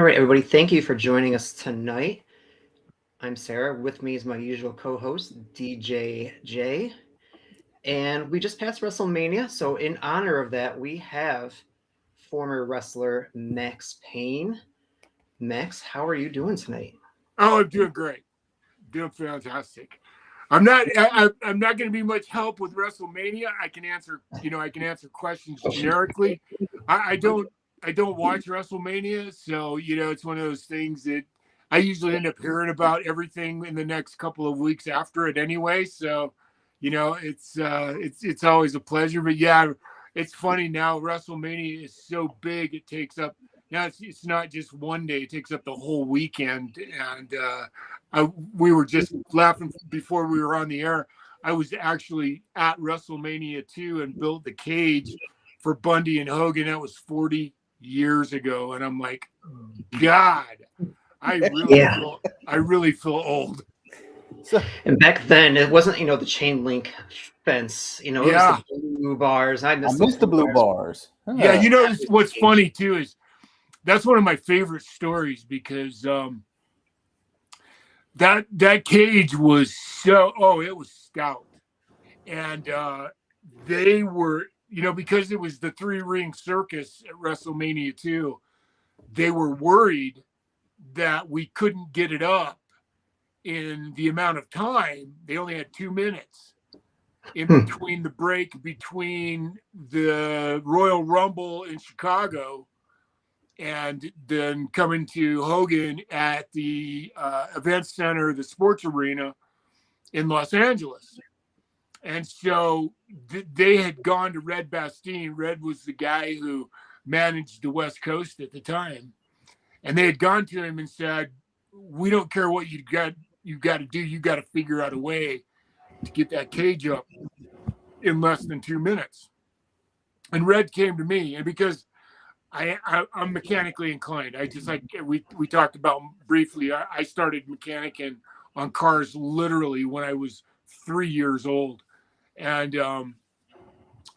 right, everybody. Thank you for joining us tonight. I'm Sarah. With me is my usual co-host, DJ and we just passed WrestleMania. So, in honor of that, we have former wrestler Maxx Payne. Max, how are you doing tonight? Oh, I'm doing great. Doing fantastic. I'm not going to be much help with WrestleMania. I can answer questions generically. I don't. I don't watch WrestleMania, so it's one of those things that I usually end up hearing about everything in the next couple of weeks after it anyway. So, it's always a pleasure. But yeah, it's funny now. WrestleMania is so big; it takes up. Now it's not just one day; it takes up the whole weekend, and we were just laughing before we were on the air. I was actually at WrestleMania 2 and built the cage for Bundy and Hogan. That was 40 years ago. And I'm like, God, Yeah. I really feel old. And back then, it wasn't, the chain link fence. It was Yeah. the blue bars. I missed the blue bars. Huh. Yeah, what's funny too is that's one of my favorite stories because that cage was it was stout. And they were, because it was the 3-ring circus at WrestleMania 2, they were worried that we couldn't get it up in the amount of time. They only had 2 minutes in between the break between the Royal Rumble in Chicago and then coming to Hogan at the event center, the sports arena in Los Angeles. And so they had gone to Red Bastien. Red was the guy who managed the West Coast at the time. And they had gone to him and said, we don't care what you got to do. You got to figure out a way to get that cage up in less than 2 minutes. And Red came to me, and because I'm mechanically inclined, I just like we talked about briefly. I started mechanicking on cars literally when I was 3 years old. And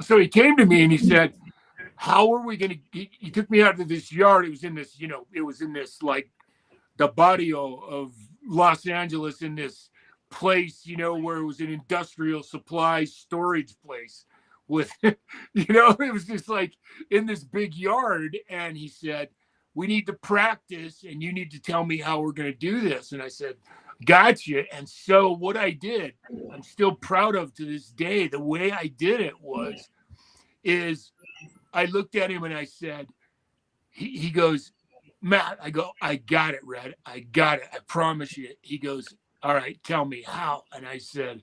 so he came to me and he said, how are we going to, he took me out to this yard. It was in this, like the barrio of Los Angeles, in this place, where it was an industrial supply storage place with, it was just like in this big yard. And he said, we need to practice and you need to tell me how we're going to do this. And I said, gotcha. And so what I did, I'm still proud of to this day, the way I did it is I looked at him and I said, he goes, Matt, I go, I got it, Red. I got it. I promise you. He goes, all right, tell me how. And I said,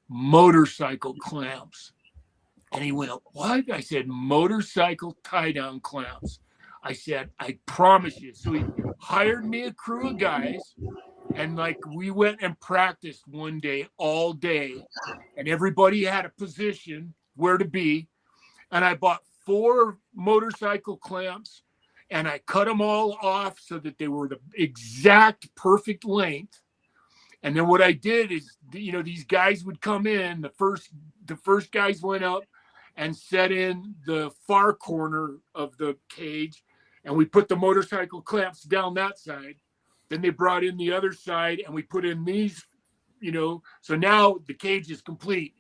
motorcycle clamps. And he went, what? I said, motorcycle tie-down clamps. I said, I promise you. So he hired me a crew of guys. And we went and practiced one day, all day. And everybody had a position where to be. And I bought 4 motorcycle clamps. And I cut them all off so that they were the exact perfect length. And then what I did is, these guys would come in. The first guys went up and set in the far corner of the cage. And we put the motorcycle clamps down that side. Then they brought in the other side and we put in these, so now the cage is complete.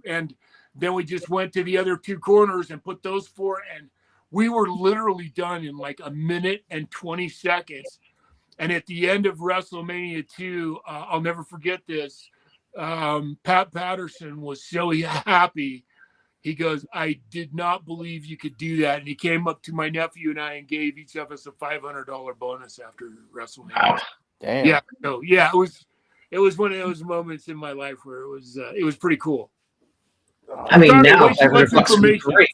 And then we just went to the other 2 corners and put those 4, and we were literally done in like a minute and 20 seconds. And at the end of WrestleMania 2, I'll never forget this. Pat Patterson was so happy. He goes, I did not believe you could do that. And he came up to my nephew and I and gave each of us a $500 bonus after WrestleMania. Wow. Damn. Yeah. So yeah, it was one of those moments in my life where it was pretty cool. I mean, now $500 would be great.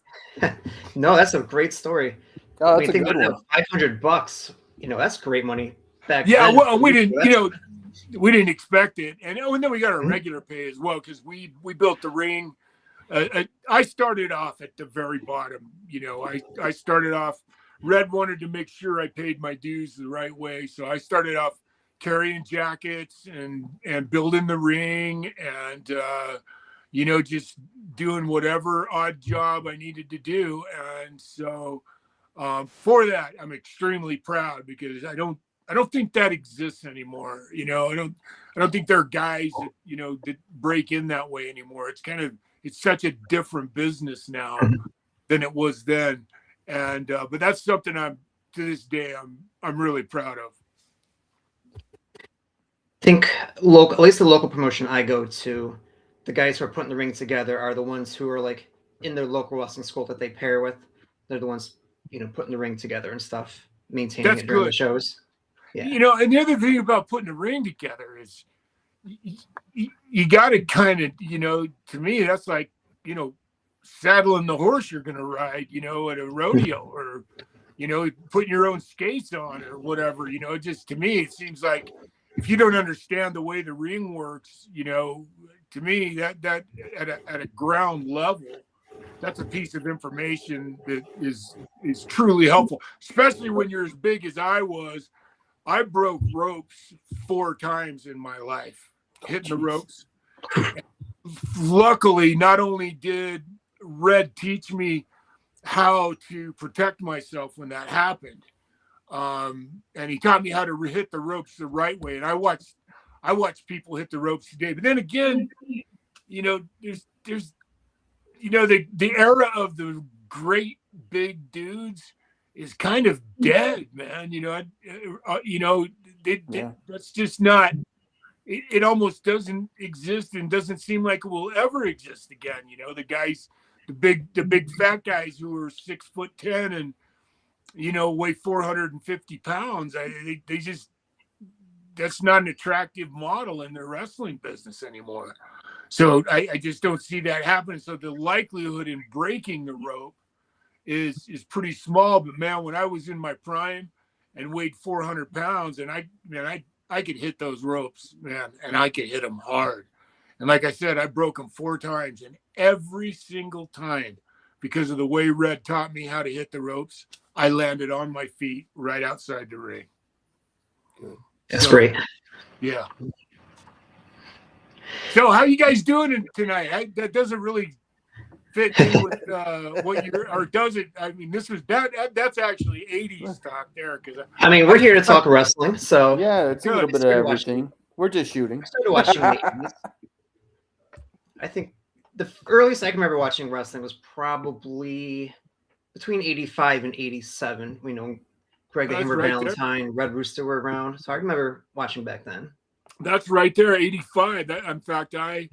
No, that's a great story. Oh, When that's you a think good about one. $500, that's great money back Yeah, then. well, we didn't expect it, and then we got our regular pay as well because we built the ring. I started off at the very bottom. I started off. Red wanted to make sure I paid my dues the right way, so I started off carrying jackets and building the ring and just doing whatever odd job I needed to do. And so For that, I'm extremely proud because I don't think that exists anymore. I don't think there are guys that that break in that way anymore. It's such a different business now than it was then, and but that's something to this day I'm really proud of. I think local, at least the local promotion I go to, the guys who are putting the ring together are the ones who are like in their local wrestling school that they pair with. They're the ones, putting the ring together and stuff, maintaining That's it during the good. shows. Yeah. And the other thing about putting a ring together is you got to kind of, to me, that's like, saddling the horse you're going to ride, at a rodeo or, putting your own skates on or whatever, just to me, it seems like if you don't understand the way the ring works, to me that at a ground level, that's a piece of information that is truly helpful, especially when you're as big as I was. I broke ropes 4 times in my life, hitting the ropes. Luckily, not only did Red teach me how to protect myself when that happened, and he taught me how to hit the ropes the right way. And I watched people hit the ropes today. But then again, there's the era of the great big dudes is kind of dead, man. That's just not. It almost doesn't exist and doesn't seem like it will ever exist again. The guys, the big fat guys who are 6'10" and weigh 450 pounds. They just, that's not an attractive model in the wrestling business anymore. So I just don't see that happening. So the likelihood in breaking the rope is pretty small. But man, when I was in my prime and weighed 400 pounds, and I could hit those ropes, man, and I could hit them hard. And like I said, I broke them 4 times, and every single time, because of the way Red taught me how to hit the ropes, I landed on my feet right outside the ring. That's great. Yeah. So how you guys doing tonight? That doesn't really fit in with what you're, or does it? I mean, this was that's actually 80s talk there. Because we're here to talk wrestling, so yeah, it's a little bit of everything. We're just shooting. I started watching the 80s. I think the earliest I can remember watching wrestling was probably between 85 and 87. Greg the Hammer Valentine, Red Rooster were around, so I remember watching back then. That's right there, 85. In fact, I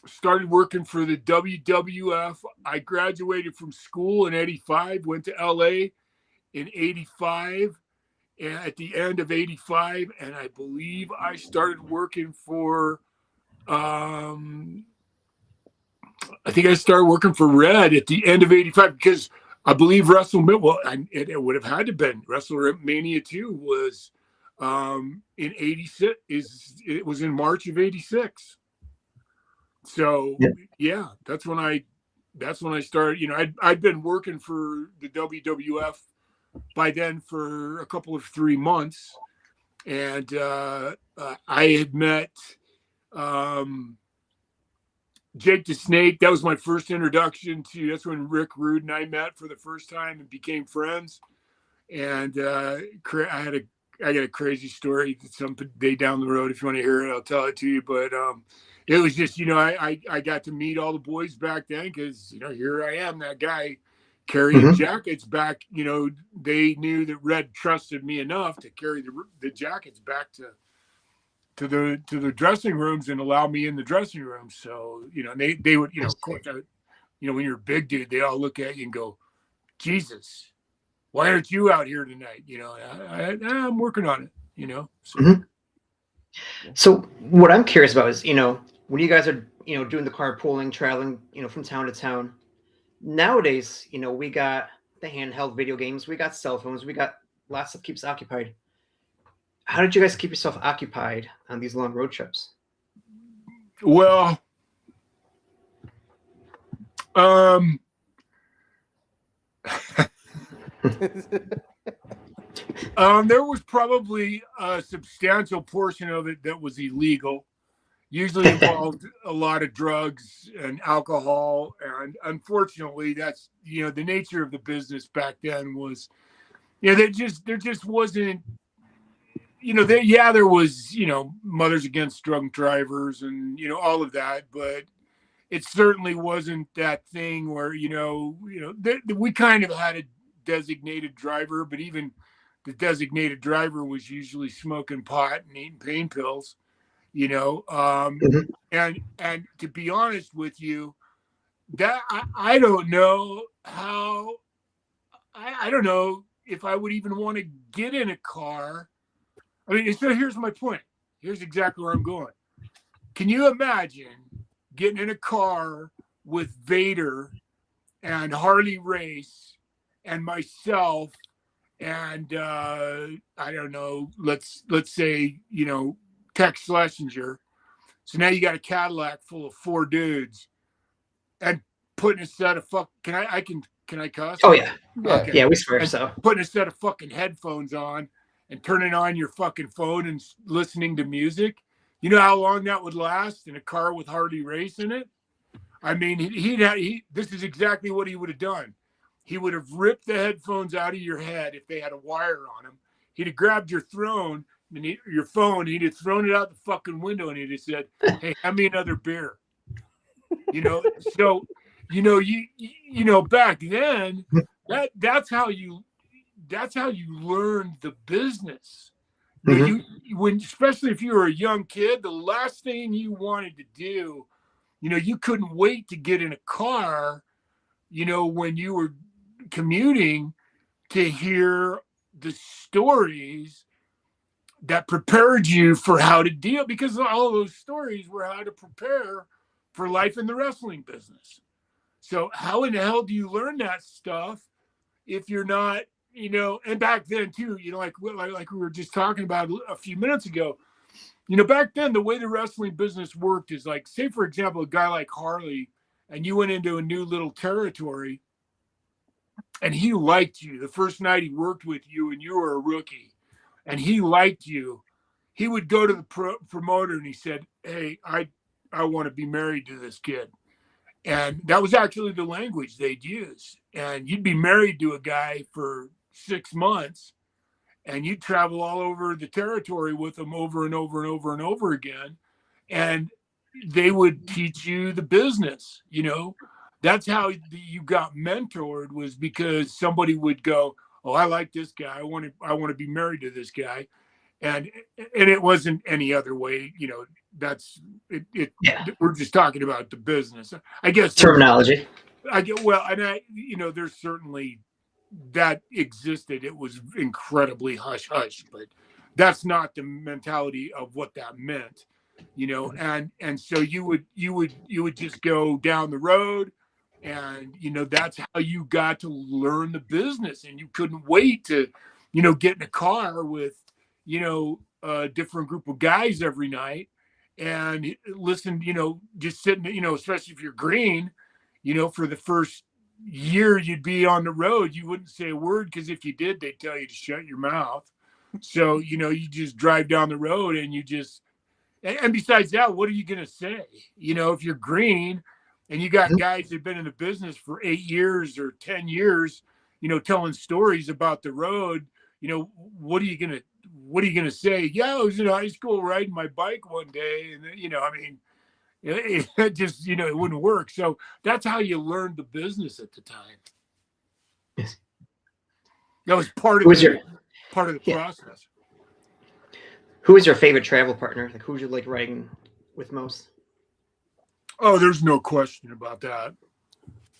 started working for the WWF. I graduated from school in 85, went to LA in 85, and at the end of 85, and I believe I started working for, I think I started working for Red at the end of 85 because I believe WrestleMania, well, it would have had to have been WrestleMania 2 was in 86. It was in March of 86. So yeah, that's when I started. I'd been working for the WWF by then for a couple of 3 months, and I had met Jake the Snake. That was my first introduction to. That's when Rick Rude and I met for the first time and became friends. And I got a crazy story some day down the road. If you want to hear it, I'll tell it to you. But it was just, I got to meet all the boys back then because, here I am, that guy carrying jackets back. They knew that Red trusted me enough to carry the jackets back to the dressing rooms and allow me in the dressing room. So, they would, of course, when you're a big dude, they all look at you and go, Jesus, why aren't you out here tonight? I'm working on it, So. So what I'm curious about is, when you guys are, doing the carpooling, traveling, from town to town, nowadays, we got the handheld video games, we got cell phones, we got lots of keeps occupied. How did you guys keep yourself occupied on these long road trips? Well, there was probably a substantial portion of it that was illegal. Usually involved a lot of drugs and alcohol, and unfortunately, that's the nature of the business back then was, there just wasn't, there was Mothers Against Drunk Drivers and all of that, but it certainly wasn't that thing where we kind of had a designated driver, but even the designated driver was usually smoking pot and eating pain pills. Mhm. And to be honest with you, that I don't know how, I don't know if I would even want to get in a car. I mean, so here's my point. Here's exactly where I'm going. Can you imagine getting in a car with Vader and Harley Race and myself and I don't know, let's say, Tex Schlesinger. So now you got a Cadillac full of 4 dudes and putting a set of can I cuss? Oh yeah, Okay. yeah, we swear And so. putting a set of fucking headphones on and turning on your fucking phone and listening to music. You know how long that would last in a car with Harley Race in it? I mean, this is exactly what he would have done. He would have ripped the headphones out of your head if they had a wire on them. He'd have grabbed your phone and he'd have thrown it out the fucking window and he'd have said, "Hey, have me another beer." So back then, that's how you learned the business. Mhm. Especially if you were a young kid, the last thing you wanted to do, you couldn't wait to get in a car, when you were commuting, to hear the stories that prepared you for how to deal, because all those stories were how to prepare for life in the wrestling business. So how in the hell do you learn that stuff if you're not, and back then too, like we were just talking about a few minutes ago, back then the way the wrestling business worked is like, say for example, a guy like Harley, and you went into a new little territory and he liked you the first night he worked with you and you were a rookie and he liked you, he would go to the promoter and he said, "Hey, I want to be married to this kid." And that was actually the language they'd use. And you'd be married to a guy for 6 months and you'd travel all over the territory with him over and over and over and over again. And they would teach you the business. That's how you got mentored, was because somebody would go, "Oh, I like this guy. I want to be married to this guy." And it wasn't any other way. That's it. Yeah. We're just talking about the business, I guess. Terminology. There's certainly that existed. It was incredibly hush hush, but that's not the mentality of what that meant. And so you would just go down the road, and that's how you got to learn the business, and you couldn't wait to get in a car with a different group of guys every night and listen, just sitting, especially if you're green, for the first year you'd be on the road, you wouldn't say a word, because if you did, they'd tell you to shut your mouth. So you just drive down the road and you just, and besides that, what are you going to say? If you're green and you got guys that've been in the business for 8 years or 10 years, telling stories about the road, what are you going to say? "Yeah, I was in high school riding my bike one day." And I mean, it just, it wouldn't work. So that's how you learned the business at the time. Yes. That was part of the process. Who was your favorite travel partner? Like, who would you like riding with most? Oh, there's no question about that.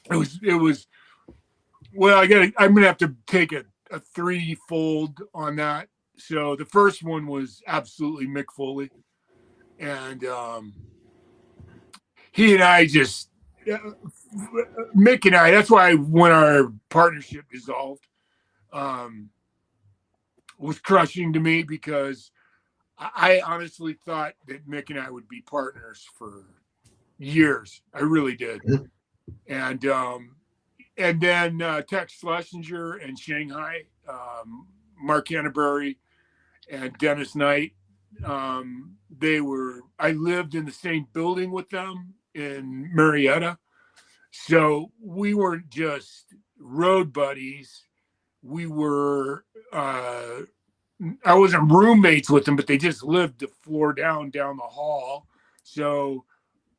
It was, well, I'm going to have to take a threefold on that. So the first one was absolutely Mick Foley. And he and I just, Mick and I, that's why when our partnership dissolved, was crushing to me, because I honestly thought that Mick and I would be partners for years. I really did. And then Tex Schlesinger and Shanghai, Mark Canterbury and Dennis Knight, I lived in the same building with them in Marietta. So we weren't just road buddies. We were, I wasn't roommates with them, but they just lived the floor down the hall. So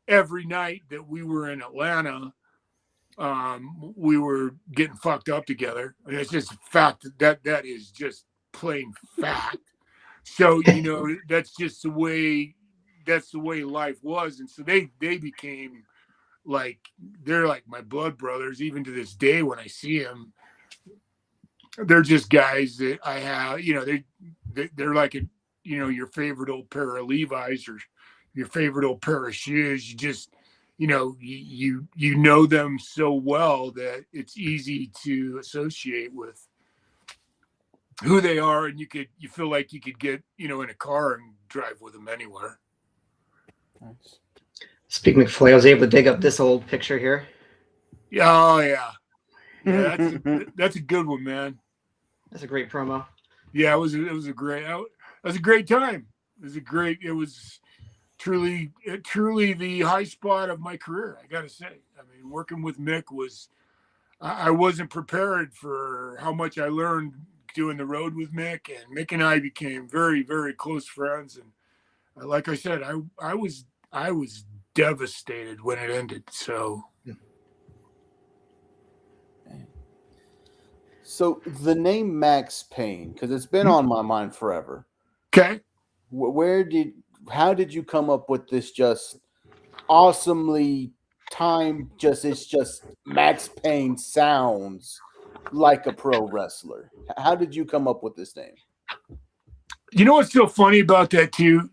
every night that we were in Atlanta, we were getting fucked up together. And it's just a fact that is just plain fact. So, that's just that's the way life was. And so they became like, they're like my blood brothers, even to this day. When I see them, they're just guys that I have, they're like your favorite old pair of Levi's or your favorite old pair of shoes. You just, you know them so well that it's easy to associate with who they are, and you feel like you could get, in a car and drive with them anywhere. Nice. Speaking of McFlay, I was able to dig up this old picture here. Oh yeah. Yeah, that's a good one, man. That's a great promo. Yeah, it was a great time. It was truly the high spot of my career, I gotta say. I mean, working with Mick I wasn't prepared for how much I learned doing the road with Mick, and Mick and I became very, very close friends. And like I said, I was devastated when it ended. So the name Maxx Payne, because it's been on my mind forever. okay. How did you come up with this just awesomely it's just Maxx Payne sounds like a pro wrestler? How did you come up with this name? You know what's so funny about that too,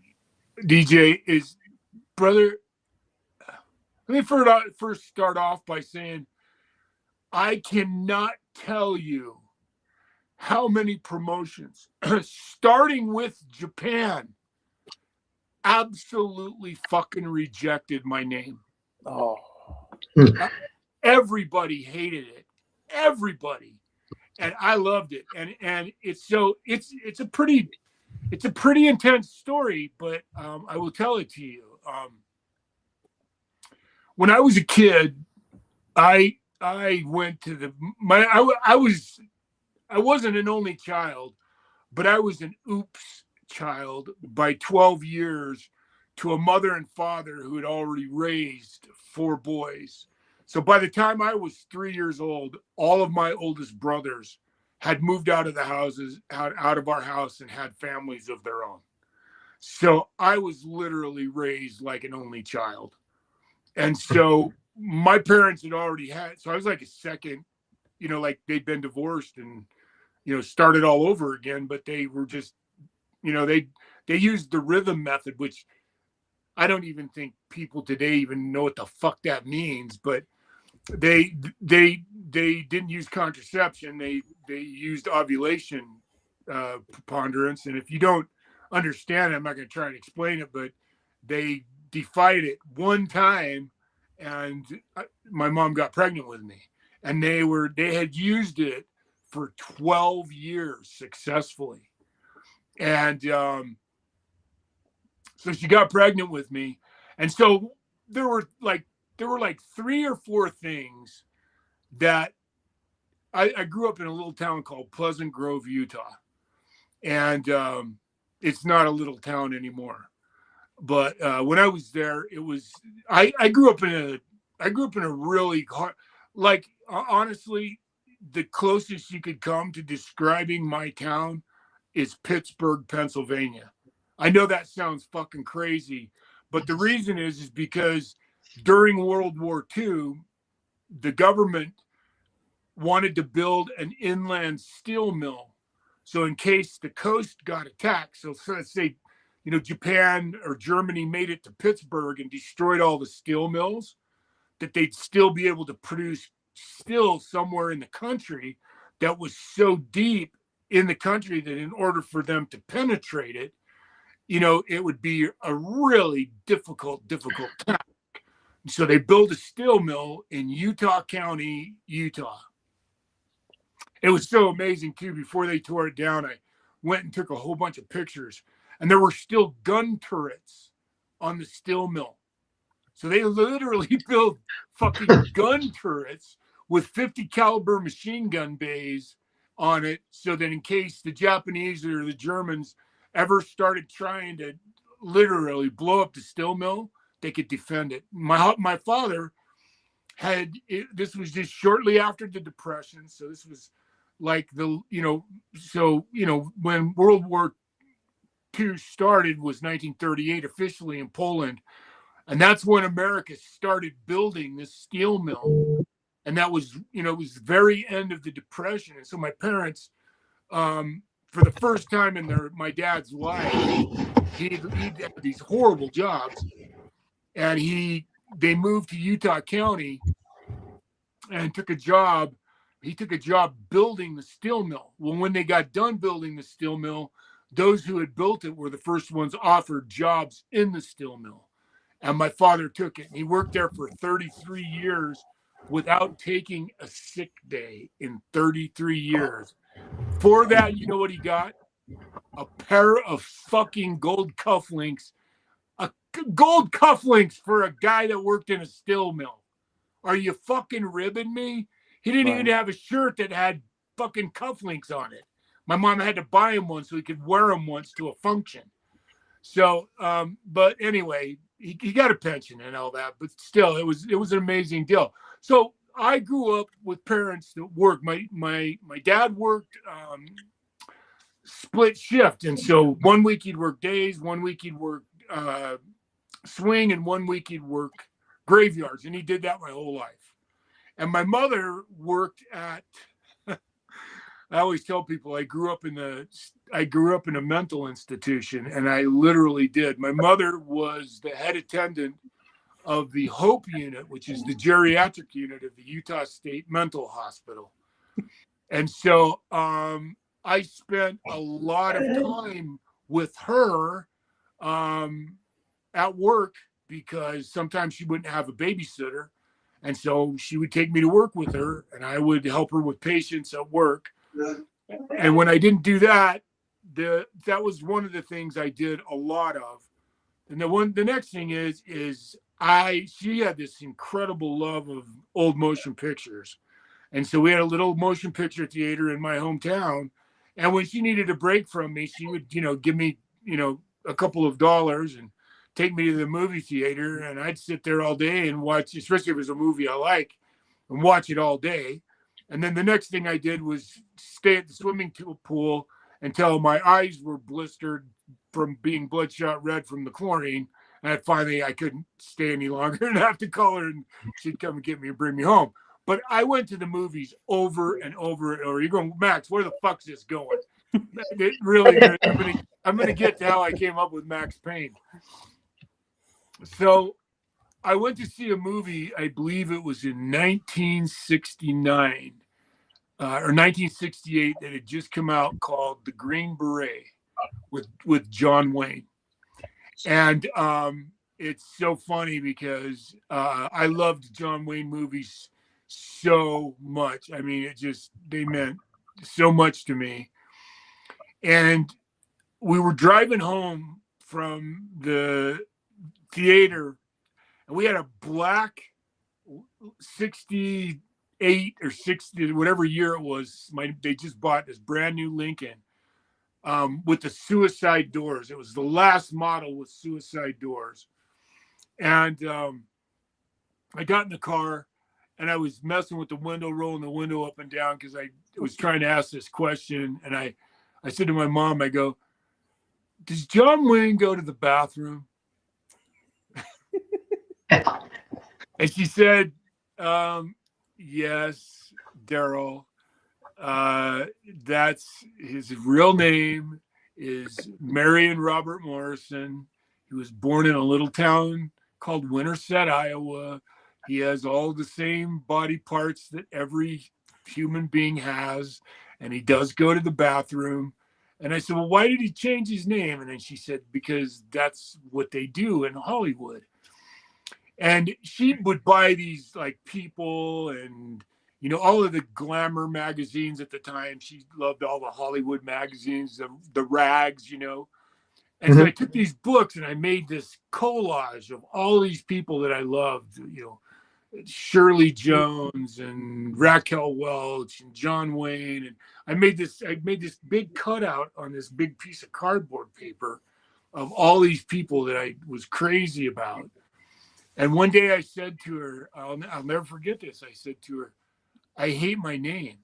DJ, is, brother, let me first start off by saying I cannot tell you how many promotions, starting with Japan, absolutely fucking rejected my name. Oh, everybody hated it. Everybody, and I loved it. And it's a pretty intense story, but I will tell it to you. When I was a kid, I went to I wasn't an only child, but I was an oops child by 12 years to a mother and father who had already raised 4 boys. So by the time I was 3 years old, all of my oldest brothers had moved out of the houses, out of our house, and had families of their own. So I was literally raised like an only child. And so my parents had already so I was like a second, like they'd been divorced and, started all over again, but they were just, they used the rhythm method, which I don't even think people today even know what the fuck that means, but they didn't use contraception. They used ovulation preponderance. And if you don't understand it, I'm not going to try and explain it, but they defied it one time, and my mom got pregnant with me, and they had used it for 12 years successfully. And so she got pregnant with me. And so there were like 3 or 4 things that I grew up in a little town called Pleasant Grove, Utah. And it's not a little town anymore. But when I was there, it was, I grew up in a really hard, like, honestly, the closest you could come to describing my town is Pittsburgh, Pennsylvania. I know that sounds fucking crazy, but the reason is because during World War II, the government wanted to build an inland steel mill. So in case the coast got attacked, so let's say, Japan or Germany made it to Pittsburgh and destroyed all the steel mills, that they'd still be able to produce steel somewhere in the country that was so deep in the country that in order for them to penetrate it, it would be a really difficult task. So they built a steel mill in Utah County, Utah. It was so amazing too. Before they tore it down, I went and took a whole bunch of pictures. and there were still gun turrets on the steel mill. So they literally built fucking gun turrets with 50 caliber machine gun bays on it, so that in case the Japanese or the Germans ever started trying to literally blow up the steel mill, they could defend it. My father had this was just shortly after the Depression, so this was like when World War II started was 1938 officially in Poland, and that's when America started building this steel mill. And that was, it was the very end of the Depression. And so my parents, for the first time in my dad's life, he had these horrible jobs, and they moved to Utah County and took a job. He took a job building the steel mill. Well, when they got done building the steel mill, those who had built it were the first ones offered jobs in the steel mill. And my father took it, and he worked there for 33 years without taking a sick day in 33 years. For that, you know what he got? A pair of fucking gold cufflinks. Gold cufflinks for a guy that worked in a steel mill. Are you fucking ribbing me? He didn't even have a shirt that had fucking cufflinks on it. My mom had to buy him one so he could wear them once to a function. So, but anyway, he got a pension and all that, but still, it was an amazing deal. So I grew up with parents that worked. My dad worked split shift, and so 1 week he'd work days, 1 week he'd work swing, and 1 week he'd work graveyards, and he did that my whole life. And my mother worked at. I always tell people I grew up in a mental institution, and I literally did. My mother was the head attendant of the Hope Unit, which is the geriatric unit of the Utah State Mental Hospital. And so I spent a lot of time with her at work, because sometimes she wouldn't have a babysitter. And so she would take me to work with her, and I would help her with patients at work. And when I didn't do that, that was one of the things I did a lot of. And the next thing is she had this incredible love of old motion pictures. And so we had a little motion picture theater in my hometown. And when she needed a break from me, she would, give me, a couple of dollars and take me to the movie theater. And I'd sit there all day and watch, especially if it was a movie I like, and watch it all day. And then the next thing I did was stay at the swimming pool until my eyes were blistered from being bloodshot red from the chlorine. And finally, I couldn't stay any longer and have to call her, and she'd come and get me and bring me home. But I went to the movies over and over and over. You're going, Max, where the fuck's this going? It really, I'm going to get to how I came up with Maxx Payne. So I went to see a movie, I believe it was in 1969 or 1968, that had just come out, called The Green Beret with John Wayne. And it's so funny because I loved John Wayne movies so much. I mean, they meant so much to me. And we were driving home from the theater, and we had a black 68 or 60, whatever year it was. They just bought this brand new Lincoln with the suicide doors. It was the last model with suicide doors. And I got in the car, and I was messing with the window, rolling the window up and down, because I was trying to ask this question. And I said to my mom, I go, does John Wayne go to the bathroom? And she said, yes, Daryl. That's his real name is Marion Robert Morrison. He was born in a little town called Winterset, Iowa. He has all the same body parts that every human being has, and he does go to the bathroom. And I said, well, why did he change his name? And then she said, because that's what they do in Hollywood. And she would buy these like People and, all of the glamour magazines at the time. She loved all the Hollywood magazines, the rags, And so I took these books and I made this collage of all these people that I loved, Shirley Jones and Raquel Welch and John Wayne. And I made this big cutout on this big piece of cardboard paper of all these people that I was crazy about. And one day I said to her, I'll never forget this. I said to her, I hate my name.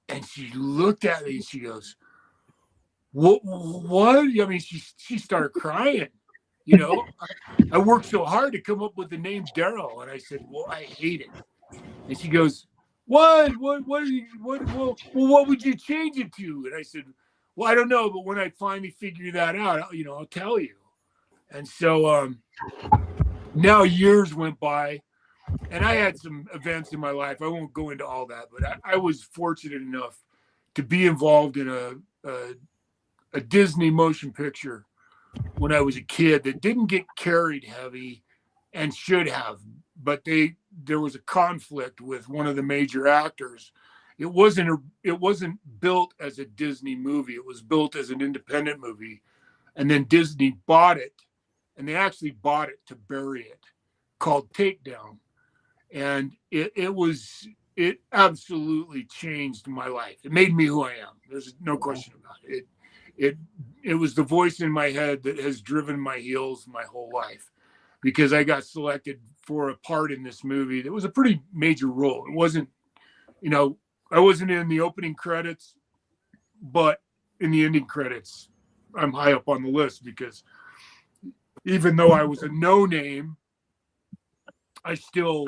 And she looked at me and she goes, what? I mean, she started crying. I worked so hard to come up with the name Daryl. And I said, well, I hate it. And she goes, what would you change it to? And I said, well, I don't know. But when I finally figure that out, I'll tell you. And so now years went by and I had some events in my life. I won't go into all that, but I was fortunate enough to be involved in a Disney motion picture when I was a kid that didn't get carried heavy and should have, but there was a conflict with one of the major actors. It wasn't built as a Disney movie. It was built as an independent movie. And then Disney bought it, and they actually bought it to bury it, called Takedown. And it absolutely changed my life. It made me who I am. There's no question about it. It was the voice in my head that has driven my heels my whole life, because I got selected for a part in this movie that was a pretty major role. It wasn't, I wasn't in the opening credits, but in the ending credits, I'm high up on the list, because even though I was a no name, I still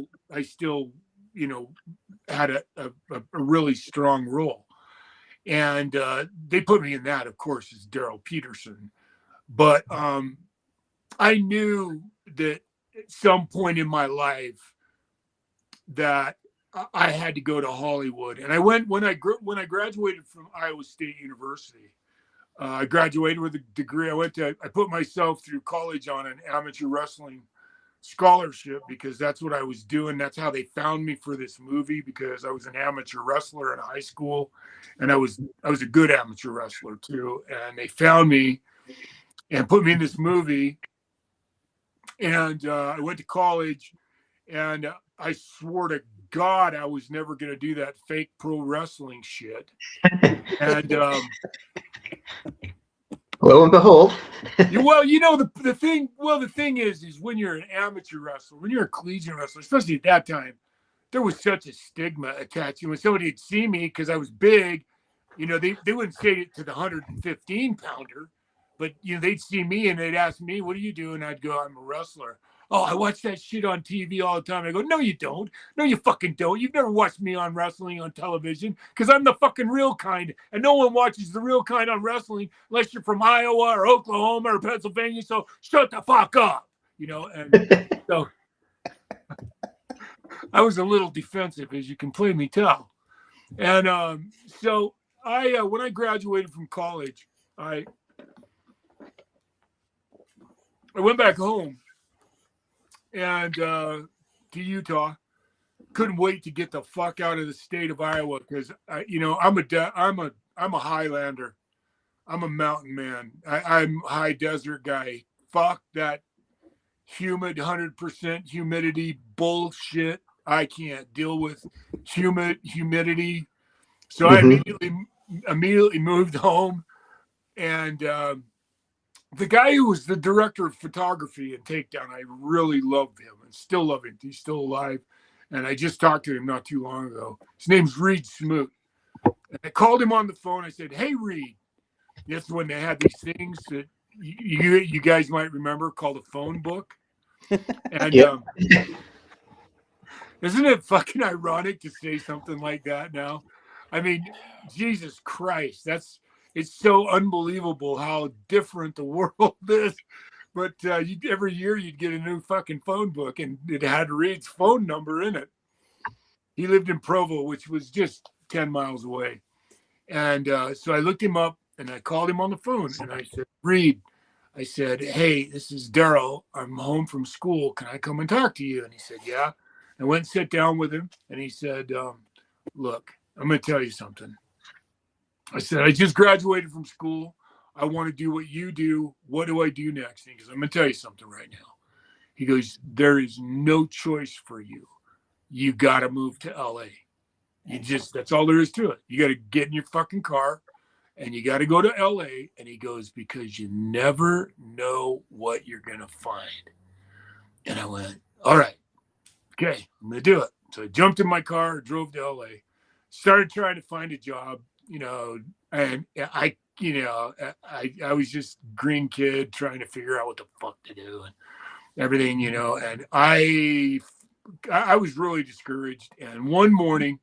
had a really strong role. And they put me in that, of course, as Daryl Peterson. But I knew that at some point in my life that I had to go to Hollywood. And I went when I graduated from Iowa State University. I graduated with a degree. I put myself through college on an amateur wrestling scholarship, because that's what I was doing. That's how they found me for this movie, because I was an amateur wrestler in high school, and I was a good amateur wrestler too. And they found me and put me in this movie. And I went to college, and I swore to God I was never going to do that fake pro wrestling shit. And lo and behold. Well, the thing is when you're an amateur wrestler, when you're a collegiate wrestler, especially at that time, there was such a stigma attached. When somebody would see me because I was big, they wouldn't say it to the 115 pounder, but they'd see me and they'd ask me, "What do you do?" And I'd go, "I'm a wrestler." "Oh, I watch that shit on TV all the time." I go, "No, you don't. No, you fucking don't. You've never watched me on wrestling on television, because I'm the fucking real kind. And no one watches the real kind on wrestling unless you're from Iowa or Oklahoma or Pennsylvania. So shut the fuck up." And so I was a little defensive, as you can plainly tell. And so I, when I graduated from college, I went back home and to Utah. Couldn't wait to get the fuck out of the state of Iowa, because I'm a Highlander. I'm a mountain man. I'm a high desert guy. Fuck that humid 100% humidity bullshit. I can't deal with humidity. So I immediately moved home, and the guy who was the director of photography in Takedown, I really loved him and still love him. He's still alive. And I just talked to him not too long ago. His name's Reed Smoot. And I called him on the phone. I said, "Hey, Reed." That's when they had these things that you guys might remember called a phone book. And isn't it fucking ironic to say something like that now? I mean, Jesus Christ, it's so unbelievable how different the world is. But every year you'd get a new fucking phone book, and it had Reed's phone number in it. He lived in Provo, which was just 10 miles away. And so I looked him up and I called him on the phone and I said, "Reed," I said, "Hey, this is Daryl. I'm home from school. Can I come and talk to you?" And he said, "Yeah." I went and sat down with him and he said, "Look, I'm going to tell you something." I said, "I just graduated from school. I want to do what you do. What do I do next? And he goes, I'm going to tell you something right now. He goes, there is no choice for you. You got to move to LA. That's all there is to it. You got to get in your fucking car and you got to go to LA. And he goes, because you never know what you're going to find. And I went, all right, okay, I'm going to do it. So I jumped in my car, drove to LA, started trying to find a job, and I was just green kid trying to figure out what the fuck to do and everything, and I was really discouraged. And one morning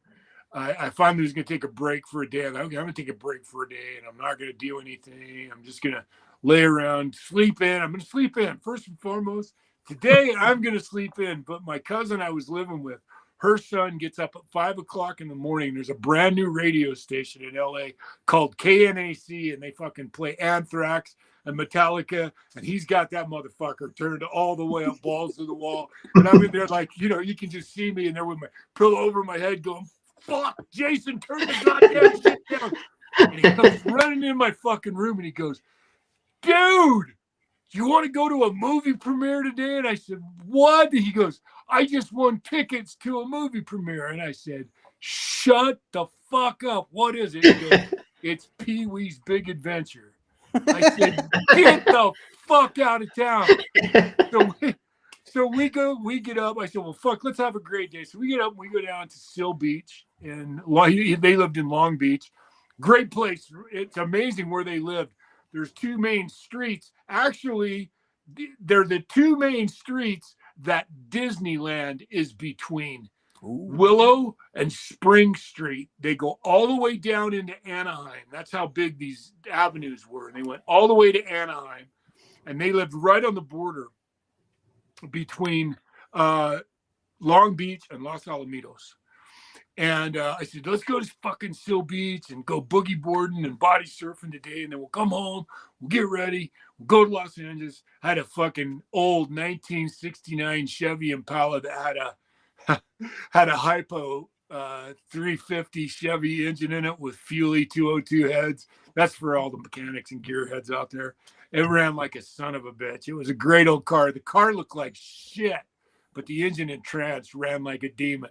I finally was going to take a break for a day. I'm going to take a break for a day and I'm not going to do anything. I'm just going to lay around, sleep in. I'm going to sleep in first and foremost. Today I'm going to sleep in. But my cousin I was living with, her son gets up at 5 o'clock in the morning. There's a brand new radio station in LA called KNAC, and they fucking play Anthrax and Metallica. And he's got that motherfucker turned all the way up, balls to the wall. And I'm in there like, you can just see me in there with my pillow over my head going, fuck, Jason, turn the goddamn shit down. And he comes running in my fucking room and he goes, dude, you want to go to a movie premiere today? And I said, what? And he goes, I just won tickets to a movie premiere. And I said, shut the fuck up. What is it? He goes, it's Pee-wee's Big Adventure. I said, get the fuck out of town. So we get up. I said, well, fuck, let's have a great day. So we get up and we go down to Seal Beach. And they lived in Long Beach. Great place. It's amazing where they lived. There's two main streets. Actually, they're the two main streets that Disneyland is between. Ooh. Willow and Spring Street. They go all the way down into Anaheim. That's how big these avenues were. And they went all the way to Anaheim. And they lived right on the border between Long Beach and Los Alamitos. And I said, let's go to fucking Seal Beach and go boogie boarding and body surfing today. And then we'll come home, we'll get ready, we'll go to Los Angeles. I had a fucking old 1969 Chevy Impala that had a hypo 350 Chevy engine in it with Fuelie 202 heads. That's for all the mechanics and gearheads out there. It ran like a son of a bitch. It was a great old car. The car looked like shit, but the engine and trans ran like a demon.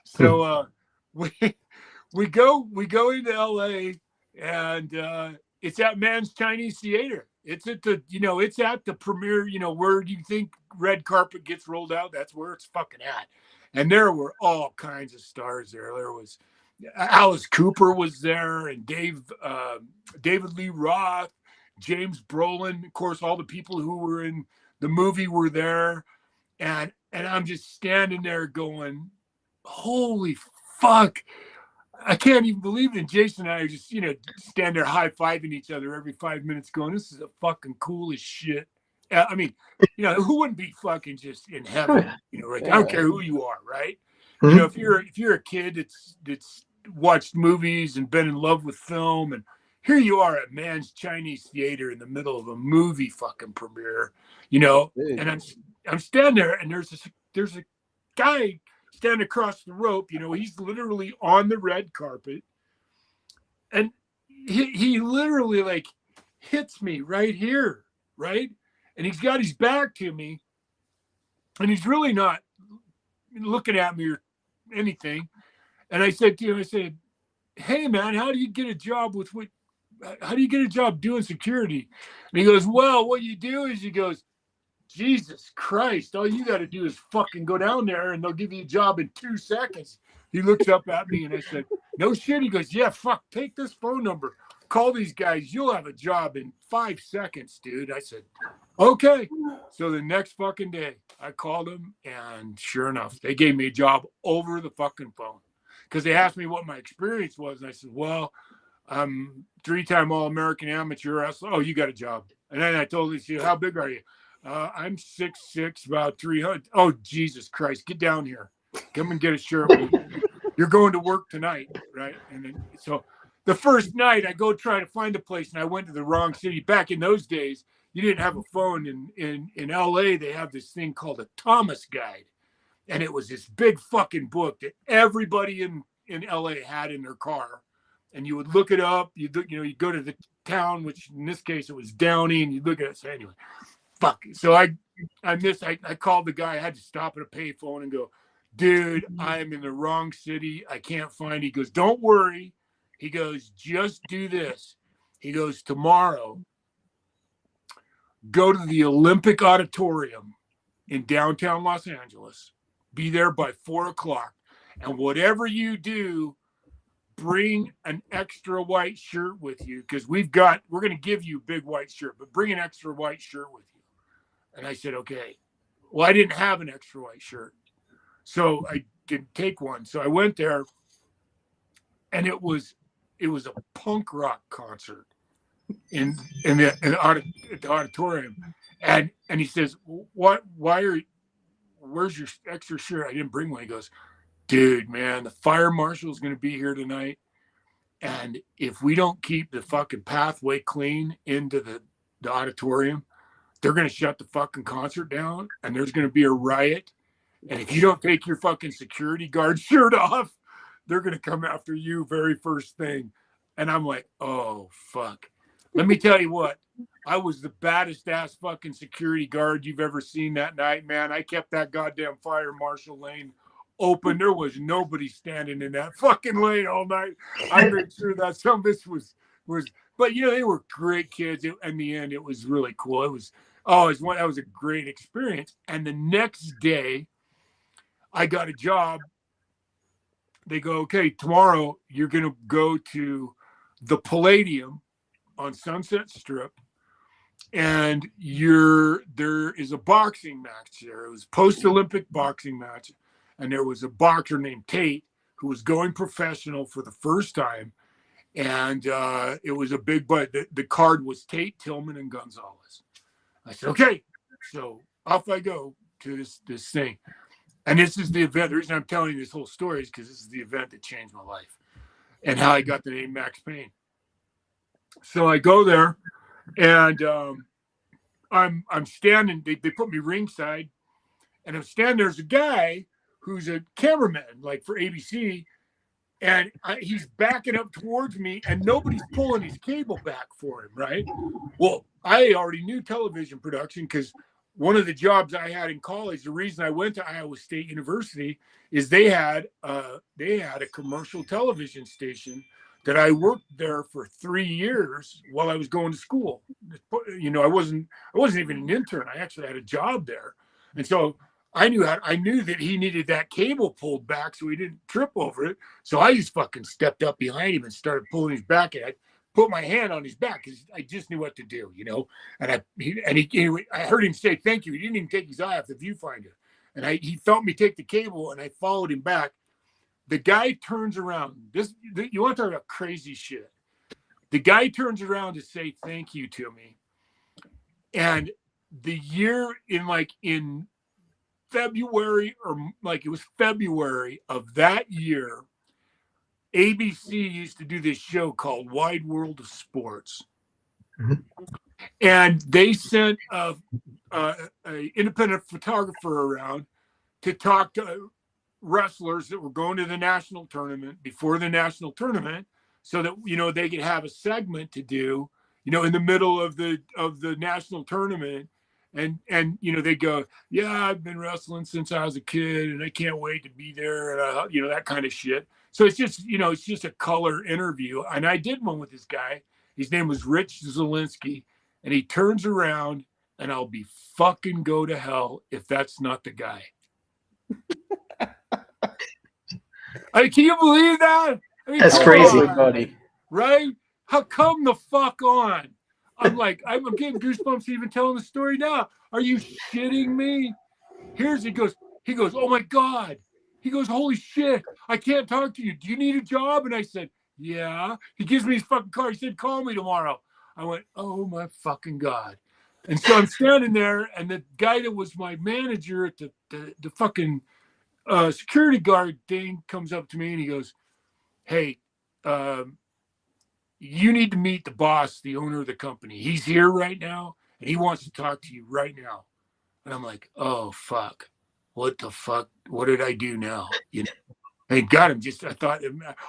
So we go into LA and it's at Mann's Chinese Theater. It's at the premiere, where you think red carpet gets rolled out. That's where it's fucking at. And there were all kinds of stars there. There was Alice Cooper was there, and David Lee Roth, James Brolin, of course, all the people who were in the movie were there. And I'm just standing there going, holy fuck, I can't even believe it. And Jason and I are just, stand there high-fiving each other every 5 minutes going, this is the fucking coolest shit. I mean, who wouldn't be fucking just in heaven? Right? I don't care who you are, right? Mm-hmm. If you're a kid that's watched movies and been in love with film, and here you are at Mann's Chinese Theater in the middle of a movie fucking premiere, and I'm standing there, and there's a guy standing across the rope, he's literally on the red carpet, and he literally like hits me right here, right? And he's got his back to me, and he's really not looking at me or anything. And I said to him, hey man, how do you get a job doing security? And he goes, well, what you do is, he goes, Jesus Christ, all you got to do is fucking go down there and they'll give you a job in 2 seconds. He looks up at me and I said, no shit. He goes, yeah, fuck, take this phone number, call these guys, you'll have a job in 5 seconds, dude. I said, okay. So the next fucking day I called them, and sure enough, they gave me a job over the fucking phone, because they asked me what my experience was. And I said, well, I'm 3-time All-American amateur wrestler. Oh, you got a job. And then I told them, how big are you? I'm 6'6", about 300. Oh, Jesus Christ, get down here. Come and get a shirt. You're going to work tonight, right? And then, so the first night I go try to find a place, and I went to the wrong city. Back in those days, you didn't have a phone. In LA, they have this thing called a Thomas Guide. And it was this big fucking book that everybody in LA had in their car. and you would look it up. You go to the town, which in this case it was Downey, and you look at it. So anyway, fuck. So I called the guy. I had to stop at a payphone and go, dude, I'm in the wrong city. I can't find. He goes, don't worry. He goes, just do this. He goes, tomorrow, go to the Olympic Auditorium in downtown Los Angeles. Be there by 4:00. And whatever you do, bring an extra white shirt with you, because we're going to give you a big white shirt, but bring an extra white shirt with you. And I said, okay. Well, I didn't have an extra white shirt, so I didn't take one. So I went there, and it was a punk rock concert in the auditorium. And he says, where's your extra shirt? I didn't bring one. He goes, dude, man, the fire marshal is going to be here tonight. And if we don't keep the fucking pathway clean into the auditorium, they're going to shut the fucking concert down, and there's going to be a riot. And if you don't take your fucking security guard shirt off, they're going to come after you very first thing. And I'm like, oh, fuck. Let me tell you what, I was the baddest ass fucking security guard you've ever seen that night, man. I kept that goddamn fire marshal lane open. There was nobody standing in that fucking lane all night. I made sure that some of this was, but they were great kids. In the end, it was really cool. That was a great experience. And the next day, I got a job. They go, okay, tomorrow you're going to go to the Palladium on Sunset Strip, and there is a boxing match there. It was post-Olympic boxing match, and there was a boxer named Tate who was going professional for the first time, and it was a big, but the card was Tate, Tillman, and Gonzalez. I said, okay, so off I go to this thing. And this is the event. The reason I'm telling you this whole story is because this is the event that changed my life and how I got the name Maxx Payne. So I go there, and I'm standing. They put me ringside, and I'm standing. There's a guy who's a cameraman, like for ABC, and he's backing up towards me, and nobody's pulling his cable back for him, right? Well, I already knew television production, because one of the jobs I had in college, the reason I went to Iowa State University, is they had a commercial television station that I worked there for 3 years while I was going to school. I wasn't even an intern. I actually had a job there. And so I knew that he needed that cable pulled back so he didn't trip over it. So I just fucking stepped up behind him and started pulling his back. And I put my hand on his back because I just knew what to do, And I heard him say thank you. He didn't even take his eye off the viewfinder. And he felt me take the cable, and I followed him back. The guy turns around. You want to talk about crazy shit? The guy turns around to say thank you to me. And the year in February, it was February of that year, ABC used to do this show called Wide World of Sports. Mm-hmm. And they sent a independent photographer around to talk to wrestlers that were going to the national tournament before the national tournament, so that they could have a segment to do in the middle of the national tournament, and they go, yeah, I've been wrestling since I was a kid, and I can't wait to be there, and that kind of shit. So it's just a color interview. And I did one with this guy. His name was Rich Zielinski, and he turns around, and I'll be fucking go to hell if that's not the guy. Can you believe that? That's crazy, buddy. Right? How come the fuck on? I'm getting goosebumps even telling the story now. Are you shitting me? He goes, oh my God. He goes, holy shit, I can't talk to you. Do you need a job? And I said, yeah. He gives me his fucking card. He said, call me tomorrow. I went, oh my fucking God. And so I'm standing there, and the guy that was my manager at the fucking security guard thing comes up to me, and he goes, hey, you need to meet the boss, the owner of the company. He's here right now, and he wants to talk to you right now. And I'm like, oh, fuck. What the fuck? What did I do now? I got him.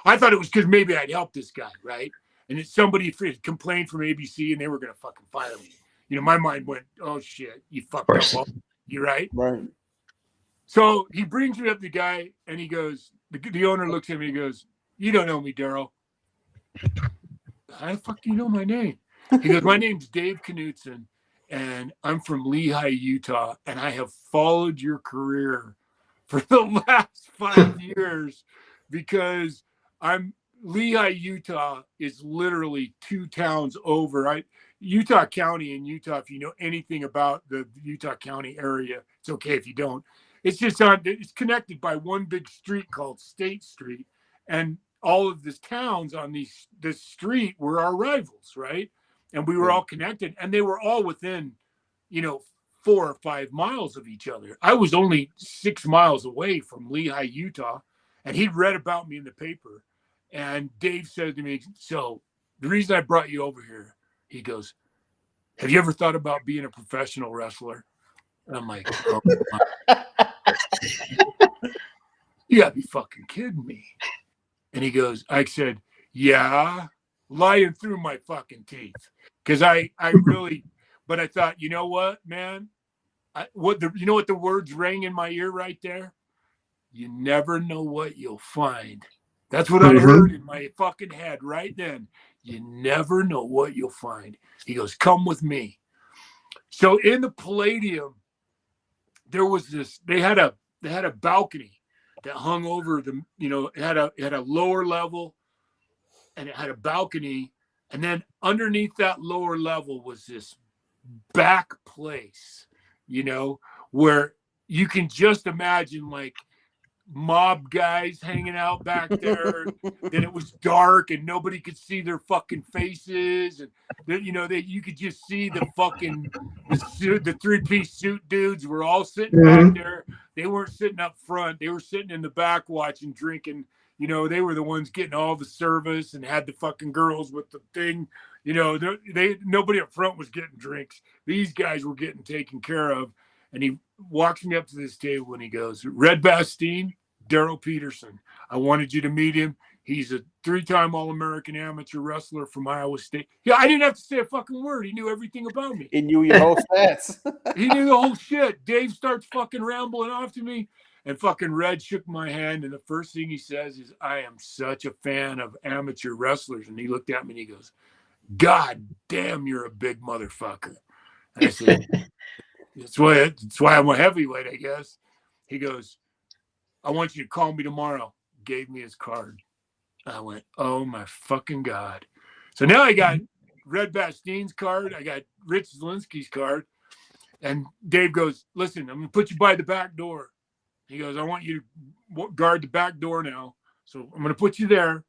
I thought it was because maybe I'd help this guy, right? And it's somebody complained from ABC, and they were gonna fucking fire me. You know, my mind went, "Oh shit, you fucked up." You right? Right. So he brings me up the guy, and he goes, the owner looks at me and goes, "You don't know me, Daryl. How the fuck do you know my name?" He goes, "My name's Dave Knutson, and I'm from Lehigh, Utah, and I have followed your career for the last 5 years because Lehigh, Utah is literally 2 towns over. Utah County in Utah, if you know anything about the Utah County area, it's okay if you don't. It's connected by one big street called State Street, and all of the towns on this street were our rivals, right? And we were all connected, and they were all within, 4 or 5 miles of each other. I was only 6 miles away from Lehigh, Utah, and he'd read about me in the paper. And Dave said to me, "So the reason I brought you over here," he goes, "Have you ever thought about being a professional wrestler?" And I'm like, "Oh, you gotta be fucking kidding me." And he goes, I said, "Yeah," lying through my fucking teeth. Because I really, but I thought, you know what, man? What the words rang in my ear right there? You never know what you'll find. That's what I heard in my fucking head right then. You never know what you'll find. He goes, "Come with me." So in the Palladium, there was they had a balcony that hung over it had a lower level, and it had a balcony, and then underneath that lower level was this back place, where you can just imagine like mob guys hanging out back there. Then it was dark and nobody could see their fucking faces, and you could just see the fucking the 3-piece suit dudes were all sitting back there. They weren't sitting up front, they were sitting in the back watching, drinking. They were the ones getting all the service and had the fucking girls with the thing. Nobody up front was getting drinks. These guys were getting taken care of. And he walks me up to this table and he goes, "Red Bastine, Daryl Peterson. I wanted you to meet him. He's a 3-time All-American amateur wrestler from Iowa State." Yeah, I didn't have to say a fucking word. He knew everything about me. He knew your whole stats. He knew the whole shit. Dave starts fucking rambling off to me, and fucking Red shook my hand, and the first thing he says is, "I am such a fan of amateur wrestlers." And he looked at me and he goes, "God damn, you're a big motherfucker." And I said, That's why I'm a heavyweight, I guess. He goes, "I want you to call me tomorrow." Gave me his card. I went, "Oh my fucking God." So now I got Red Bastine's card. I got Rich Zielinski's card. And Dave goes, "Listen, I'm going to put you by the back door." He goes, "I want you to guard the back door now. So I'm going to put you there."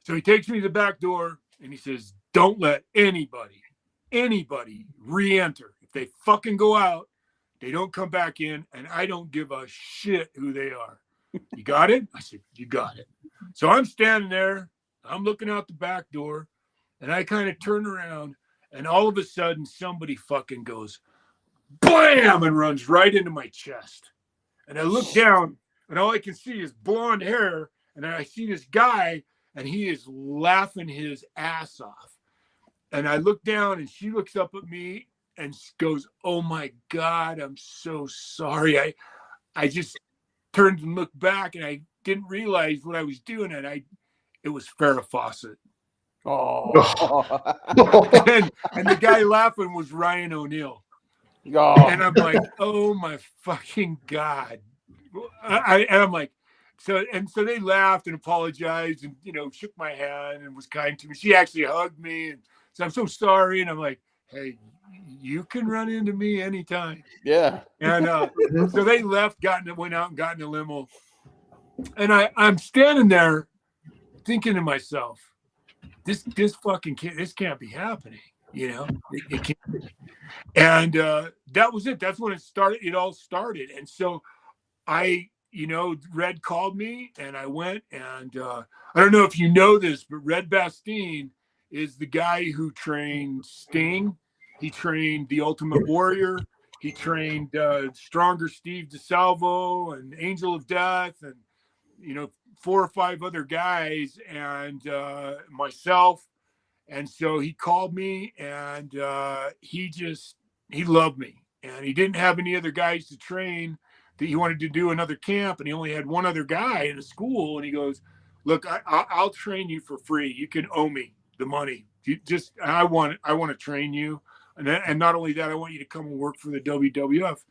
So he takes me to the back door and he says, "Don't let anybody re-enter. If they fucking go out, they don't come back in, and I don't give a shit who they are. You got it?" I said, "You got it." So I'm standing there, I'm looking out the back door, and I kind of turn around, and all of a sudden somebody fucking goes blam and runs right into my chest. And I look down, and all I can see is blonde hair, and then I see this guy, and he is laughing his ass off. And I look down, and she looks up at me and goes, "Oh my God, I'm so sorry." I just turned and looked back, and I didn't realize what I was doing, and it was Farrah Fawcett. Oh. and the guy laughing was Ryan O'Neal. Oh. And I'm like, "Oh my fucking God." And I'm like, so they laughed and apologized and, shook my hand and was kind to me. She actually hugged me and said, "I'm so sorry." And I'm like, "Hey, you can run into me anytime." Yeah. And so they left, went out and got in a limo. And I'm standing there thinking to myself, this fucking kid, this can't be happening. It can't be. And that was it. That's when it started. It all started. And so Red called me and I went, and I don't know if you know this, but Red Bastine is the guy who trained Sting. He trained the Ultimate Warrior. He trained Stronger Steve DeSalvo and Angel of Death. And 4 or 5 other guys and myself. And so he called me, and he loved me, and he didn't have any other guys to train. That he wanted to do another camp, and he only had one other guy in a school. And he goes, "Look, I'll train you for free. You can owe me the money. I want to train you, and not only that, I want you to come and work for the WWF."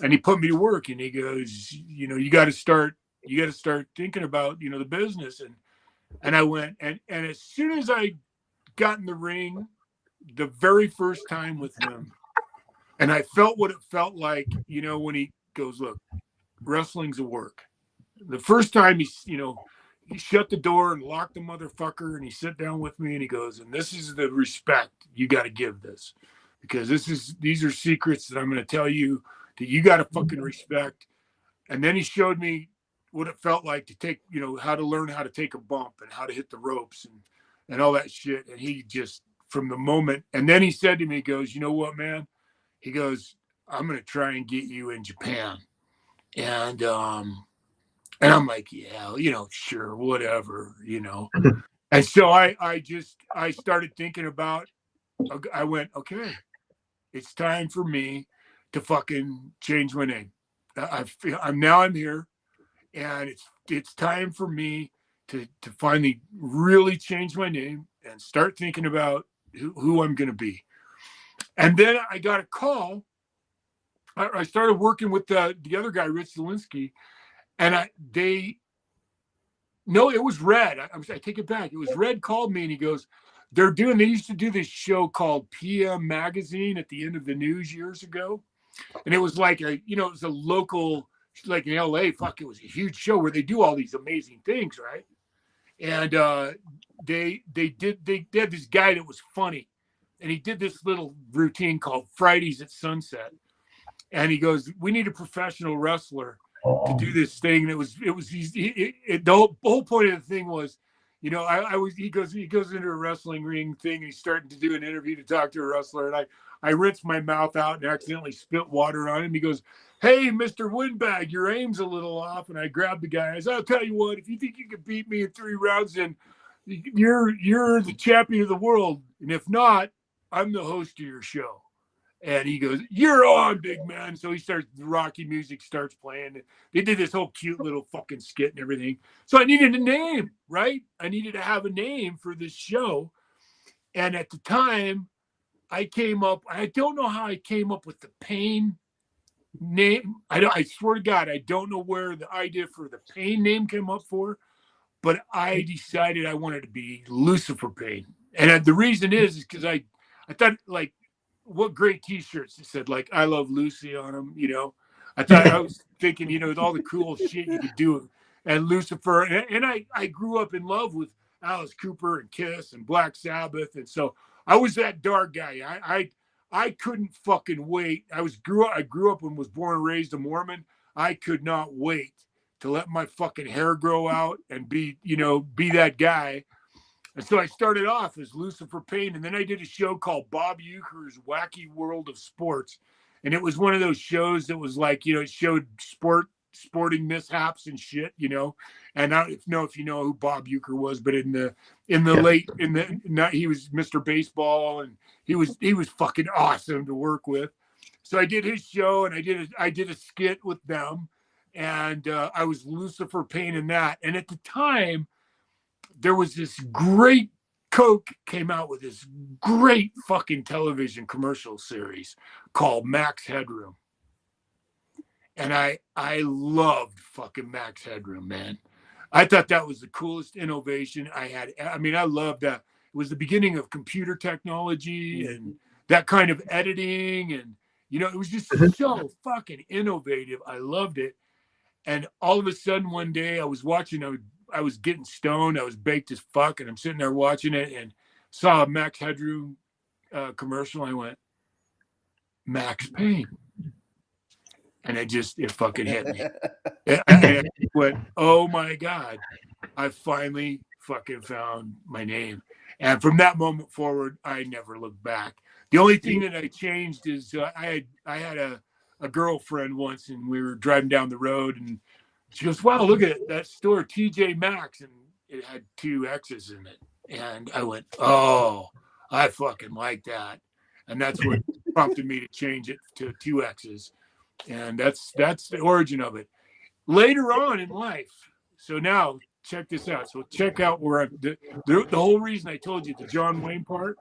And he put me to work, and he goes, you got to start thinking about the business. And I went, and as soon as I got in the ring the very first time with him, and I felt what it felt like, when he goes, "Look, wrestling's a work." The first time he shut the door and locked the motherfucker, and he sat down with me, and he goes, "And this is the respect you got to give this, because these are secrets that I'm going to tell you that you got to fucking respect." And then he showed me what it felt like to take, how to learn how to take a bump and how to hit the ropes and all that shit. And he just, from the moment, and then he said to me, he goes, "You know what, man?" He goes, "I'm going to try and get you in Japan." And I'm like, "Yeah, sure, whatever, And so I started thinking about, I went, "Okay, it's time for me to fucking change my name. I'm here, and it's time for me to finally really change my name and start thinking about who I'm going to be." And then I got a call. I started working with the other guy, Rich Zielinski, and it was Red. I take it back. It was Red called me, and he goes, they used to do this show called PM Magazine at the end of the news years ago. And it was like it was a local, like in LA, it was a huge show where they do all these amazing things, right? And they had this guy that was funny, and he did this little routine called Fridays at Sunset. And he goes, "We need a professional wrestler to do this thing." And the whole point of the thing was, he goes into a wrestling ring thing, and he's starting to do an interview to talk to a wrestler. And I rinsed my mouth out and accidentally spit water on him. He goes, "Hey, Mr. Windbag, your aim's a little off." And I grabbed the guy. I said, "I'll tell you what, if you think you can beat me in 3 rounds, then you're the champion of the world. And if not, I'm the host of your show." And he goes, "You're on, big man." So the Rocky music starts playing. They did this whole cute little fucking skit and everything. So I needed a name, right? I needed to have a name for this show. And at the time, I don't know how I came up with the Payne name. I swear to God, I don't know where the idea for the Payne name came up for, but I decided I wanted to be Lucifer Payne. And the reason is because I thought, like, what great t-shirts that said, like, "I love Lucy" on them, I thought, I was thinking, with all the cool shit you could do, and Lucifer, and I grew up in love with Alice Cooper and Kiss and Black Sabbath, and so I was that dark guy. I couldn't fucking wait. I grew up and was born and raised a Mormon. I could not wait to let my fucking hair grow out and be that guy. And so I started off as Lucifer Payne, and then I did a show called Bob Uecker's Wacky World of Sports. And it was one of those shows that was like, it showed sporting mishaps and shit, And I don't know if you know who Bob Uecker was, but he was Mr. Baseball, and he was fucking awesome to work with. So I did his show, and I did a skit with them, and I was Lucifer Payne in that. And at the time, there was this great Coke came out with this great fucking television commercial series called Max Headroom. And I loved fucking Max Headroom, man. I thought that was the coolest innovation I had. I mean, I loved that. It was the beginning of computer technology and that kind of editing. And, it was just so fucking innovative. I loved it. And all of a sudden one day I was watching, I was getting stoned. I was baked as fuck. And I'm sitting there watching it and saw a Max Headroom commercial. I went, Maxx Payne. And it fucking hit me. And I went, oh my God, I finally fucking found my name. And from that moment forward, I never looked back. The only thing that I changed is I had a girlfriend once, and we were driving down the road, and She goes, wow, look at that store, TJ Maxx, and it had 2 X's in it. And I went, oh, I fucking like that. And that's what prompted me to change it to 2 X's. And that's the origin of it. Later on in life, so now check this out. So check out where the whole reason I told you the John Wayne part.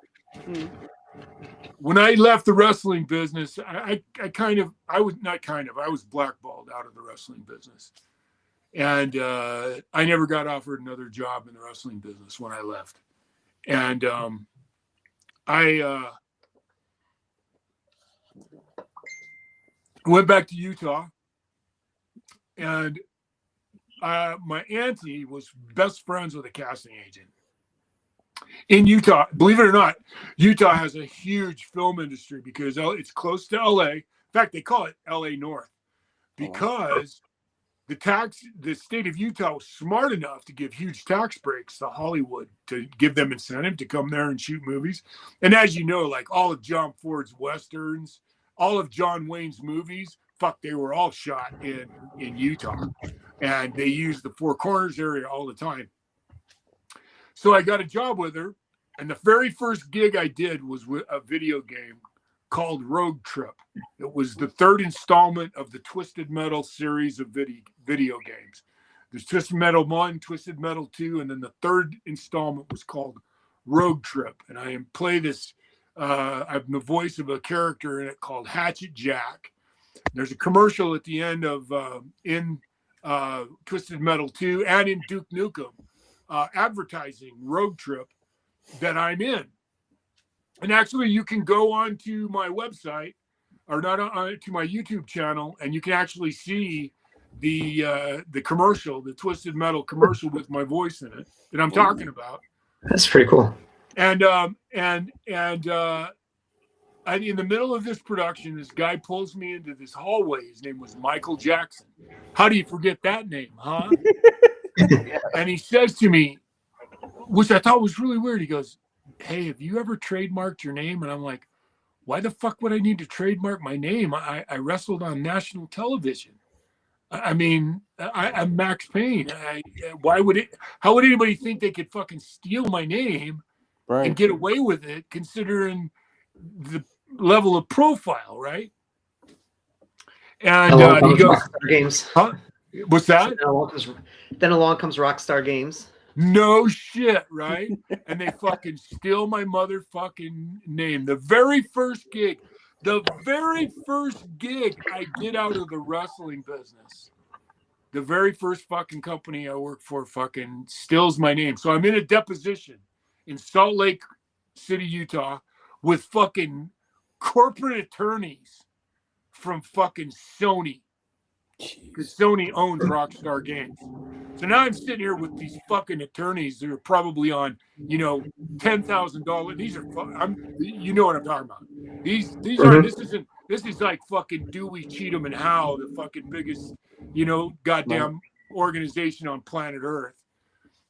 When I left the wrestling business, I was blackballed out of the wrestling business. And I never got offered another job in the wrestling business when I left. And I went back to Utah. And my auntie was best friends with a casting agent in Utah. Believe it or not, Utah has a huge film industry because it's close to LA. In fact, they call it LA North because the state of Utah was smart enough to give huge tax breaks to Hollywood to give them incentive to come there and shoot movies. And as you know, like all of John Ford's Westerns, all of John Wayne's movies, they were all shot in Utah. And they used the Four Corners area all the time. So I got a job with her. And the very first gig I did was with a video game called Road Trip. It was the 3rd installment of the Twisted Metal series of video games. There's Twisted Metal 1, Twisted Metal 2, and then the 3rd installment was called Road Trip. And I play this, I'm the voice of a character in it called Hatchet Jack. There's a commercial at the end of in Twisted Metal 2 and in Duke Nukem advertising Road Trip that I'm in. And actually, you can go on to my website or not to my YouTube channel, and you can actually see the commercial, the Twisted Metal commercial with my voice in it that I'm talking about. That's pretty cool. And in the middle of this production, this guy pulls me into this hallway. His name was Michael Jackson. How do you forget that name, huh? And he says to me, which I thought was really weird. He goes, hey, have you ever trademarked your name? And I'm like, why the fuck would I need to trademark my name? I wrestled on national television. I mean, I'm Maxx Payne. How would anybody think they could fucking steal my name and get away with it, considering the level of profile, right? And he goes, Rockstar Games. huh? What's that? Then along comes Rockstar Games. No shit, right? And they fucking steal my motherfucking name. The very first gig I did out of the wrestling business, the very first fucking company I worked for fucking steals my name. So I'm in a deposition in Salt Lake City, Utah, with fucking corporate attorneys from fucking Sony, because Sony owns Rockstar Games. So now I'm sitting here with these fucking attorneys that are probably on, $10,000. These are, you know what I'm talking about. These are. This is like fucking Dewey, Cheatham, and Howe, the fucking biggest, goddamn organization on planet Earth.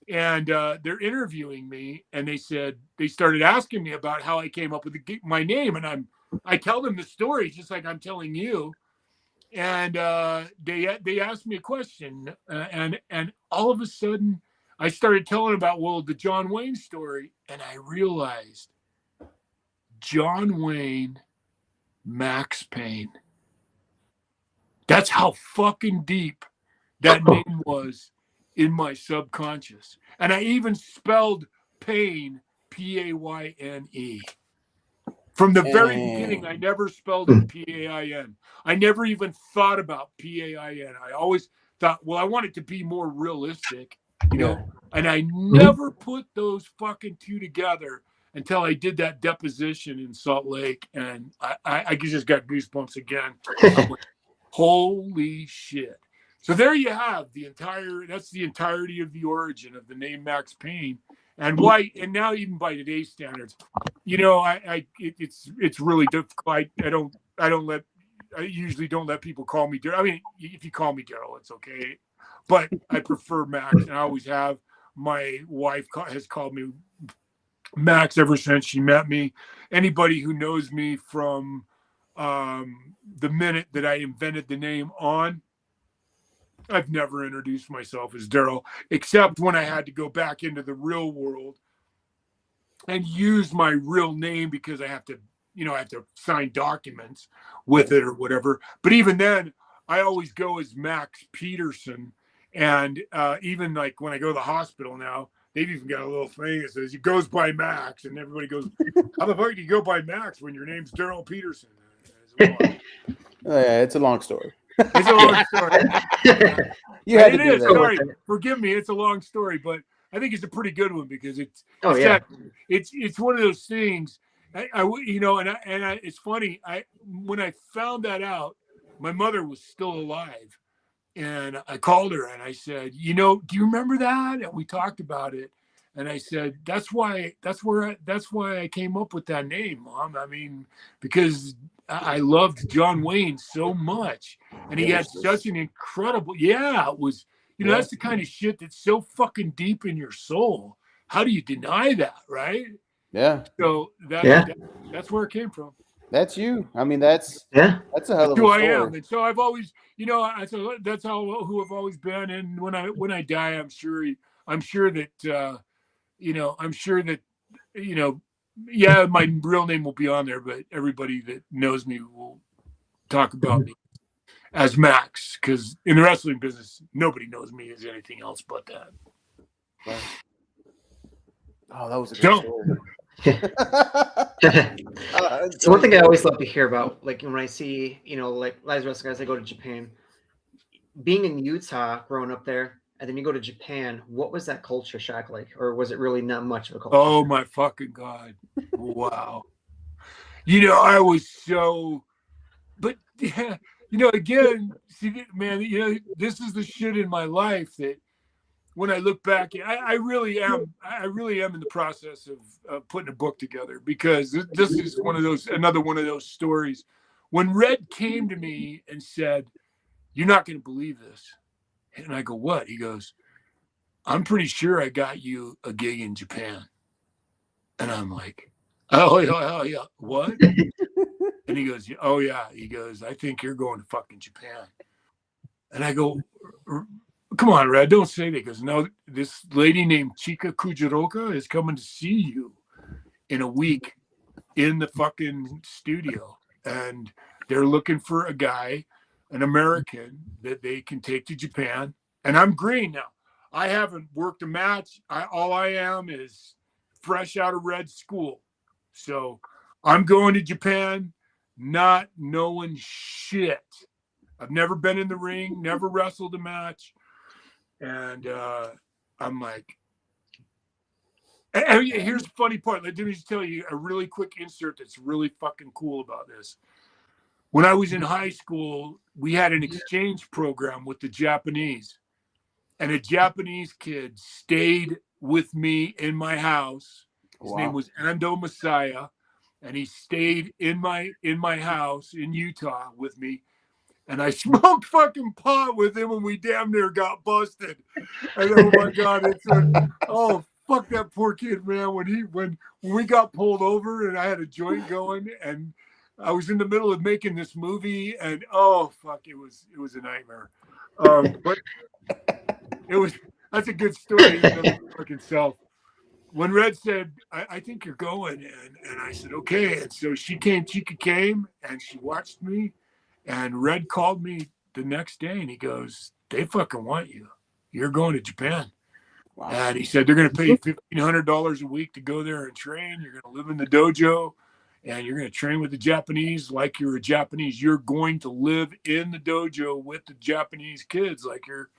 And they're interviewing me, and they started asking me about how I came up with my name, and I tell them the story just like I'm telling you. And they asked me a question, and all of a sudden I started telling about the John Wayne story, and I realized John Wayne, Maxx Payne. That's how fucking deep that name was in my subconscious. And I even spelled Payne, Payne. From the very beginning, I never spelled it Pain. I never even thought about Pain. I always thought, I want it to be more realistic, and I never put those fucking two together until I did that deposition in Salt Lake, and I just got goosebumps again. I'm like, holy shit. So there you have that's the entirety of the origin of the name Maxx Payne. And why? And now, even by today's standards, it's really difficult. I usually don't let people call me Daryl. I mean, if you call me Daryl, it's okay. But I prefer Max, and I always have. My wife has called me Max ever since she met me. Anybody who knows me from the minute that I invented the name on, I've never introduced myself as Daryl, except when I had to go back into the real world and use my real name because I have to, I have to sign documents with it or whatever. But even then, I always go as Max Peterson. And even like when I go to the hospital now, they've even got a little thing that says he goes by Max, and everybody goes, "How the fuck do you go by Max when your name's Daryl Peterson?" Yeah, it's a long story. It's a long story. You had to it do is. that. Sorry, forgive me. It's a long story, but I think it's a pretty good one because it's it's one of those things. It's funny. When I found that out, my mother was still alive, and I called her and I said, do you remember that? And we talked about it. And I said, that's why I came up with that name, Mom. I mean, because I loved John Wayne so much, and he had such an incredible, it was, that's the kind of shit that's so fucking deep in your soul. How do you deny that, right? Yeah. So that's where it came from. That's you. I mean, that's a hell of a story. Who I am, and so I've always, that's who I've always been. And when I die, I'm sure that my real name will be on there, but everybody that knows me will talk about me as Max, because in the wrestling business, nobody knows me as anything else but that. Right. Oh, that was a good story. So one thing I always love to hear about, like when I see, like live wrestling guys, I go to Japan. Being in Utah, growing up there, and then you go to Japan, what was that culture shock like? Or was it really not much of a culture? Oh my fucking God. Wow. I was so, but again, see, man, this is the shit in my life that when I look back, I really am in the process of putting a book together, because this is another one of those stories. When Red came to me and said, "You're not going to believe this," and I go, "What?" He goes, "I'm pretty sure I got you a gig in Japan," and I'm like, "Oh yeah, what?" And he goes, "Oh yeah," he goes, "I think you're going to fucking Japan," and I go, "Come on, Red, don't say that." He goes, "No, this lady named Chika Kujiroka is coming to see you in a week in the fucking studio, and they're looking for a guy, an American, that they can take to Japan." And I'm green now. I haven't worked a match. All I am is fresh out of Red school. So I'm going to Japan not knowing shit. I've never been in the ring, never wrestled a match. And I'm like, and here's the funny part. Let me just tell you a really quick insert that's really fucking cool about this. When I was in high school, we had an exchange program with the Japanese. And a Japanese kid stayed with me in my house. His name was Ando Masaya. And he stayed in my house in Utah with me. And I smoked fucking pot with him, and we damn near got busted. And oh my God, fuck that poor kid, man. When we got pulled over and I had a joint going, and I was in the middle of making this movie, and oh fuck, it was a nightmare. But that's a good story in fucking self. When Red said, I think you're going, and I said, okay. And so Chica came, and she watched me. And Red called me the next day, and he goes, "They fucking want you. You're going to Japan." Wow. And he said, "They're going to pay you $1,500 a week to go there and train. You're going to live in the dojo, and you're going to train with the Japanese like you're a Japanese. You're going to live in the dojo with the Japanese kids like you're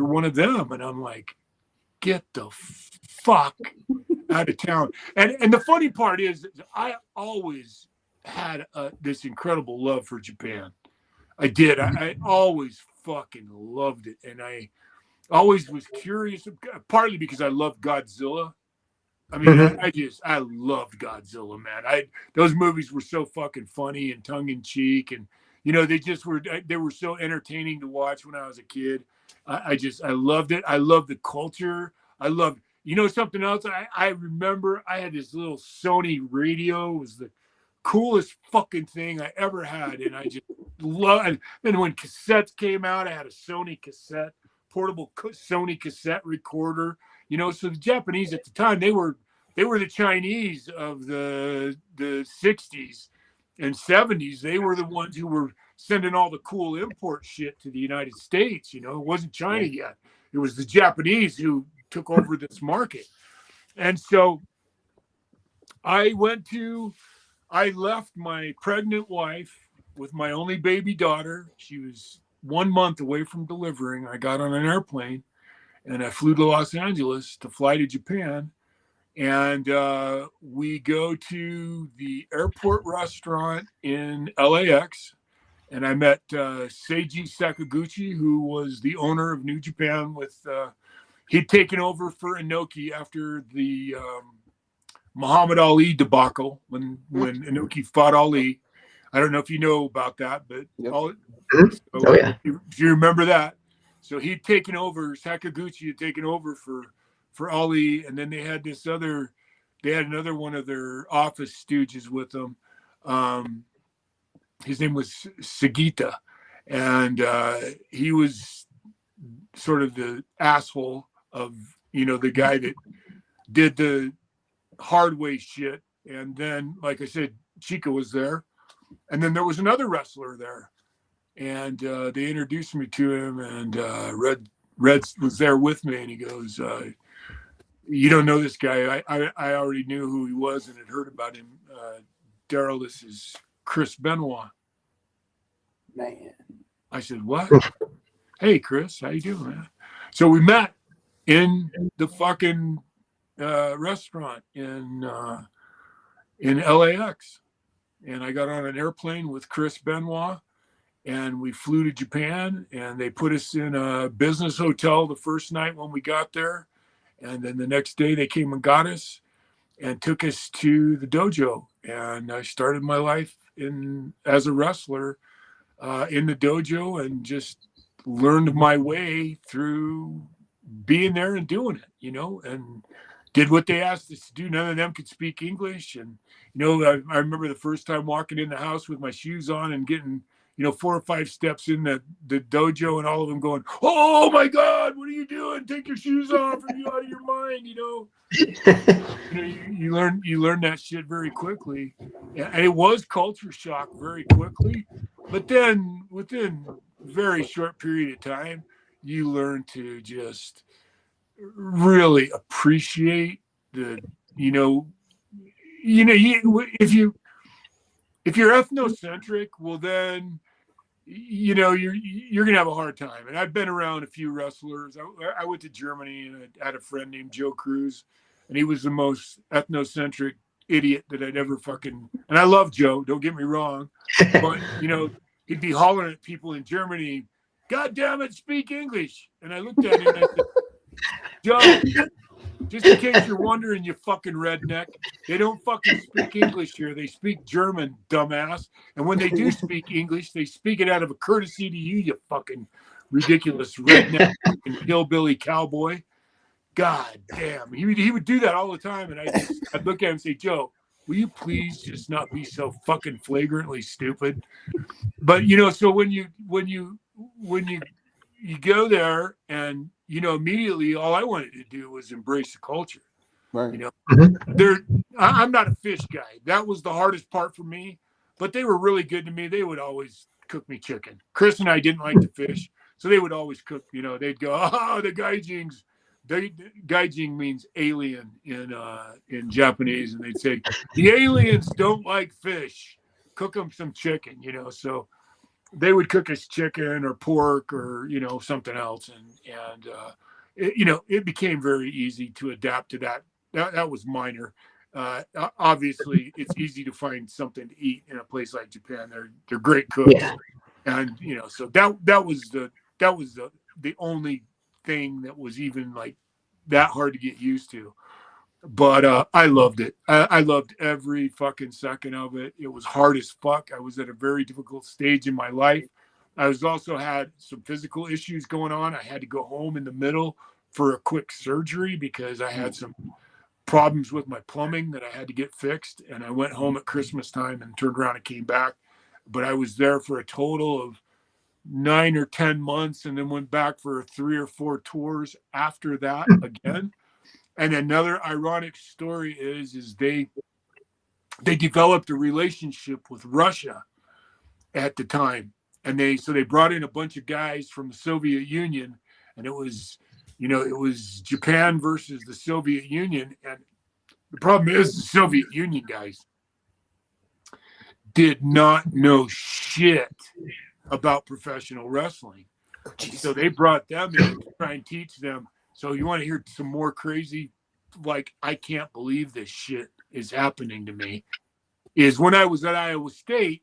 one of them." And I'm like, get the fuck out of town. And the funny part is, I always had this incredible love for Japan. I did. I always fucking loved it, and I always was curious. Partly because I loved Godzilla. I mean, I loved Godzilla, man. Those movies were so fucking funny and tongue in cheek, and they were so entertaining to watch when I was a kid. I loved it. I loved the culture. I loved. Something else. I remember I had this little Sony radio. It was the coolest fucking thing I ever had, and loved. And when cassettes came out, I had a Sony cassette, portable Sony cassette recorder. So the Japanese at the time, they were the Chinese of the 60s and 70s. They were the ones who were sending all the cool import shit to the United States. It wasn't China yet. It was the Japanese who took over this market. And so I left my pregnant wife with my only baby daughter. She was 1 month away from delivering. I got on an airplane and I flew to Los Angeles to fly to Japan. And we go to the airport restaurant in LAX. And I met Seiji Sakaguchi, who was the owner of New Japan. He'd taken over for Inoki after the Muhammad Ali debacle when Inoki fought Ali. I don't know if you know about that, but if you remember that. So he'd taken over, Sakaguchi had taken over for Ali, and then they had another one of their office stooges with them. His name was Sagita, and he was sort of the asshole of, the guy that did the hard way shit. And then, like I said, Chica was there, and then there was another wrestler there, and they introduced me to him, and Red was there with me, and he goes, you don't know this guy. I already knew who he was and had heard about him. Daryl, this is Chris Benoit. Man. I said, what? Hey, Chris, how you doing, man? So we met in the fucking restaurant in LAX. And I got on an airplane with Chris Benoit, and we flew to Japan, and they put us in a business hotel the first night when we got there. And then the next day they came and got us and took us to the dojo. And I started my life as a wrestler in the dojo, and just learned my way through being there and doing it, and did what they asked us to do. None of them could speak English. And, I remember the first time walking in the house with my shoes on and getting, 4 or 5 steps in the dojo, and all of them going, oh my God, what are you doing? Take your shoes off. Are you out of your mind? You learn that shit very quickly. And it was culture shock very quickly. But then within a very short period of time, you learn to just really appreciate if you're ethnocentric, well then, you're going to have a hard time. And I've been around a few wrestlers. I went to Germany, and I had a friend named Joe Cruz, and he was the most ethnocentric idiot that I'd ever and I love Joe, don't get me wrong, but he'd be hollering at people in Germany, God damn it, speak English. And I looked at him and I said, Joe, just in case you're wondering, you fucking redneck, they don't fucking speak English here. They speak German, dumbass. And when they do speak English, they speak it out of a courtesy to you, you fucking ridiculous redneck fucking hillbilly cowboy. God damn. He would do that all the time. And I'd look at him and say, Joe, will you please just not be so fucking flagrantly stupid? But, so when you go there, and, immediately all I wanted to do was embrace the culture. Right. I'm not a fish guy. That was the hardest part for me, but they were really good to me. They would always cook me chicken. Chris and I didn't like to fish, so they would always cook, they'd go, oh, the gaijins. Gaijin means alien in Japanese, and they'd say the aliens don't like fish. Cook them some chicken, So they would cook us chicken or pork or something else, and it became very easy to adapt to that. That was minor. Obviously, it's easy to find something to eat in a place like Japan. They're great cooks, and so that was the only thing that was even like that hard to get used to. But I loved it. I loved every fucking second of it. It was hard as fuck. I was at a very difficult stage in my life. I was also had some physical issues going on. I had to go home in the middle for a quick surgery because I had some problems with my plumbing that I had to get fixed. And I went home at Christmas time and turned around and came back. but I was there for a total of 9 or 10 months, and then went back for 3 or 4 tours after that again. And another ironic story is they developed a relationship with Russia at the time, and they brought in a bunch of guys from the Soviet Union, and it was Japan versus the Soviet Union. And the problem is the Soviet Union guys did not know shit about professional wrestling. So they brought them in to try and teach them. So you want to hear some more crazy, like, I can't believe this shit is happening to me, is when I was at Iowa State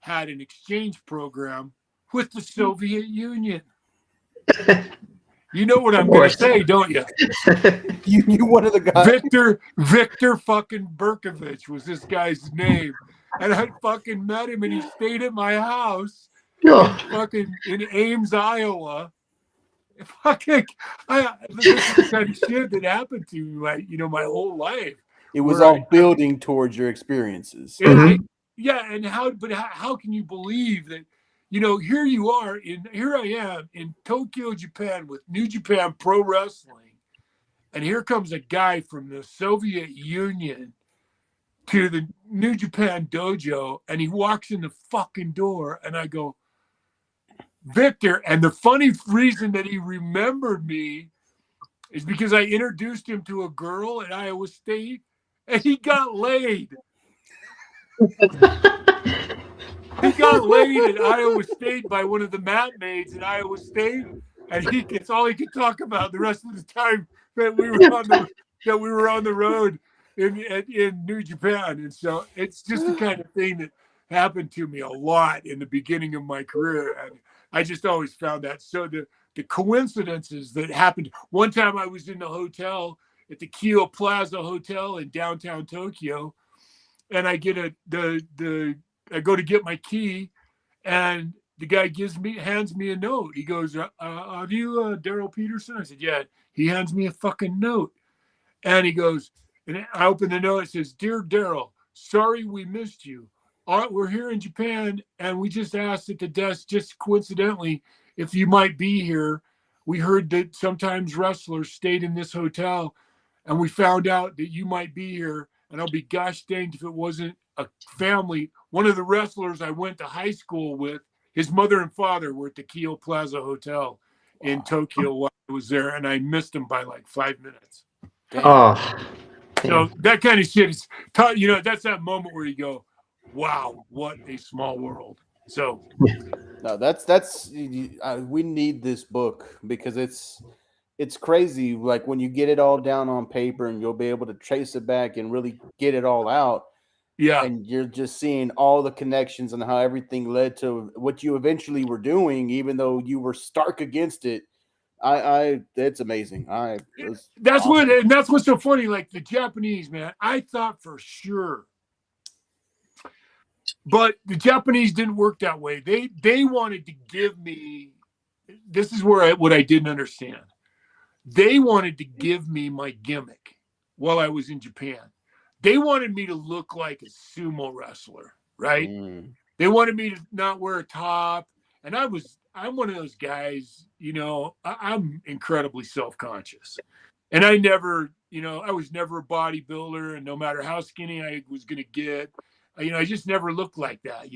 had an exchange program with the Soviet Union. You know what I'm going to say, don't you? You one of the guys. Victor fucking Berkovich was this guy's name. And I fucking met him, and he stayed at my house in Ames, Iowa. This is the kind of shit that happened to me, my whole life. It was all building towards your experiences. And how can you believe that? Here I am in Tokyo, Japan, with New Japan Pro Wrestling, and here comes a guy from the Soviet Union to the New Japan dojo, and he walks in the fucking door, and I go, Victor. And the funny reason that he remembered me is because I introduced him to a girl at Iowa State, and he got laid. He got laid at Iowa State by one of the mat maids at Iowa State, and it's all he could talk about the rest of the time that we were on the road in New Japan. And so it's just the kind of thing that happened to me a lot in the beginning of my career, and I just always found that. So the coincidences that happened. One time I was in the hotel at the Kyo Plaza Hotel in downtown Tokyo, and I get I go to get my key, and the guy hands me a note. He goes, "Are you Daryl Peterson?" I said, "Yeah." He hands me a fucking note, and he goes, and I open the note. It says, "Dear Daryl, sorry we missed you. We're here in Japan, and we just asked at the desk, just coincidentally, if you might be here. We heard that sometimes wrestlers stayed in this hotel, and we found out that you might be here. And I'll be gosh danged if it wasn't a family. One of the wrestlers I went to high school with, his mother and father were at the Kyo Plaza Hotel in Tokyo while I was there, and I missed him by like 5 minutes." Oh, so that kind of shit is, that's that moment where you go, wow, what a small world. So no, we need this book because it's crazy. Like when you get it all down on paper and you'll be able to trace it back and really get it all out. Yeah. And you're just seeing all the connections and how everything led to what you eventually were doing, even though you were stark against it. It's amazing. That's awesome. That's what's so funny. Like the Japanese, man, I thought for sure, but the Japanese didn't work that way. They wanted to give me, this is what I didn't understand. They wanted to give me my gimmick while I was in Japan. They wanted me to look like a sumo wrestler, right? They wanted me to not wear a top. And I'm one of those guys, I'm incredibly self-conscious. And I was never a bodybuilder, and no matter how skinny I was going to get, I just never looked like that,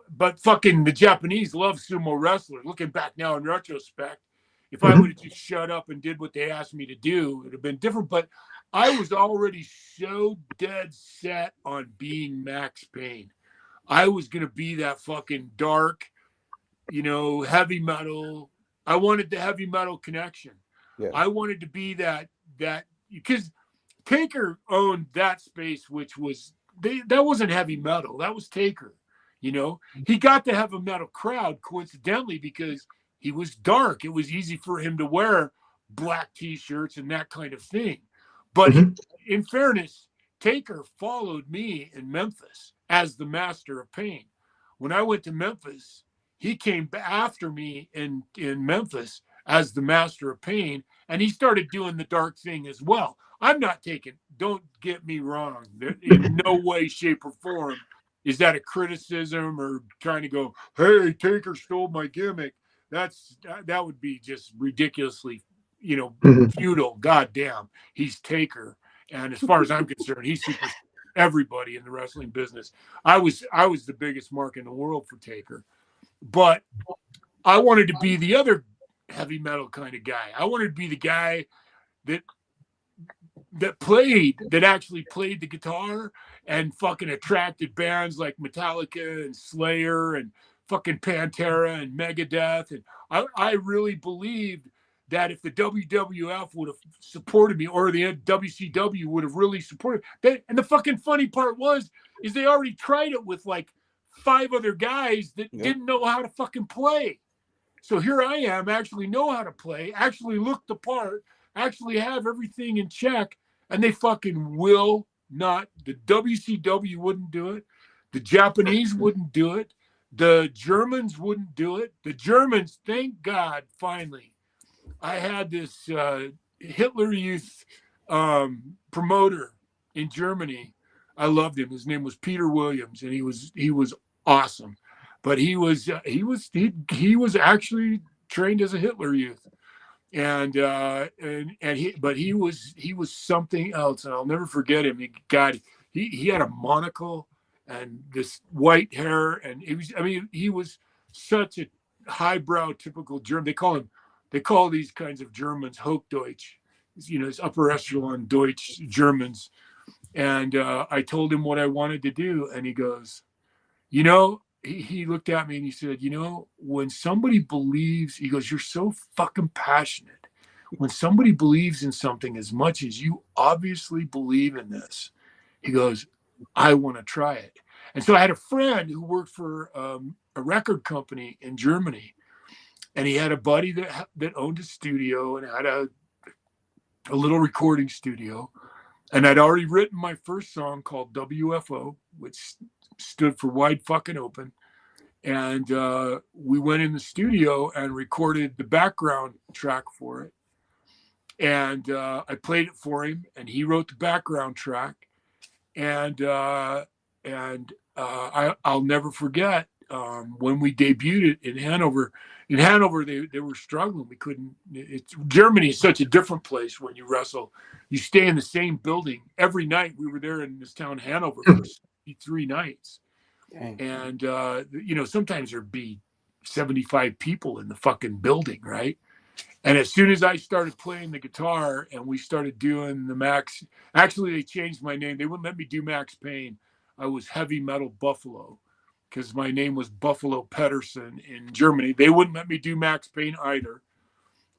But fucking the Japanese love sumo wrestlers. Looking back now in retrospect, if I would have just shut up and did what they asked me to do, it would have been different. But I was already so dead set on being Maxx Payne. I was going to be that fucking dark, heavy metal. I wanted the heavy metal connection. Yeah. I wanted to be that because Taker owned that space, which was, that wasn't heavy metal. That was Taker. He got the heavy metal crowd coincidentally because he was dark. It was easy for him to wear black T-shirts and that kind of thing. But in fairness, Taker followed me in Memphis as the Master of Pain. When I went to Memphis, he came after me in Memphis as the Master of Pain, and he started doing the dark thing as well. I'm not taking, don't get me wrong, in no way, shape, or form Is that a criticism or trying to go, hey, Taker stole my gimmick? That would be just ridiculously, Mhm. futile. Goddamn, he's Taker, and as far as I'm concerned, he's super everybody in the wrestling business. I was the biggest mark in the world for Taker, but I wanted to be the other heavy metal kind of guy. I wanted to be the guy that actually played the guitar and fucking attracted bands like Metallica and Slayer and fucking Pantera and Megadeth. And I really believed that if the WWF would have supported me, or the WCW would have really supported me. And the fucking funny part is they already tried it with like 5 other guys that didn't know how to fucking play. So here I am, actually know how to play, actually look the part, actually have everything in check, and they fucking will not. The WCW wouldn't do it. The Japanese wouldn't do it. The Germans wouldn't do it. The Germans, thank God, finally. I had this Hitler Youth promoter in Germany. I loved him. His name was Peter Williams, and he was awesome. But he was actually trained as a Hitler Youth, and he was something else, and I'll never forget him. He had a monocle and this white hair, and he was such a highbrow, typical German. They call these kinds of Germans Hochdeutsch, it's upper echelon Deutsch Germans. And I told him what I wanted to do, and he goes, he looked at me and he said, when somebody believes, he goes, you're so fucking passionate. When somebody believes in something as much as you obviously believe in this, he goes, I want to try it. And so I had a friend who worked for a record company in Germany, and he had a buddy that owned a studio and had a little recording studio. And I'd already written my first song called WFO, which stood for Wide Fucking Open. And we went in the studio and recorded the background track for it. And I played it for him, and he wrote the background track. And I'll never forget when we debuted it in Hanover. In Hanover, they were struggling. We couldn't. Germany is such a different place when you wrestle. You stay in the same building every night. We were there in this town, Hanover, for 3 nights. Dang. And sometimes there'd be 75 people in the fucking building, right? And as soon as I started playing the guitar and we started doing the Maxx, actually they changed my name. They wouldn't let me do Maxx Payne. I was Heavy Metal Buffalo, because my name was Buffalo Pedersen in Germany. They wouldn't let me do Maxx Payne either.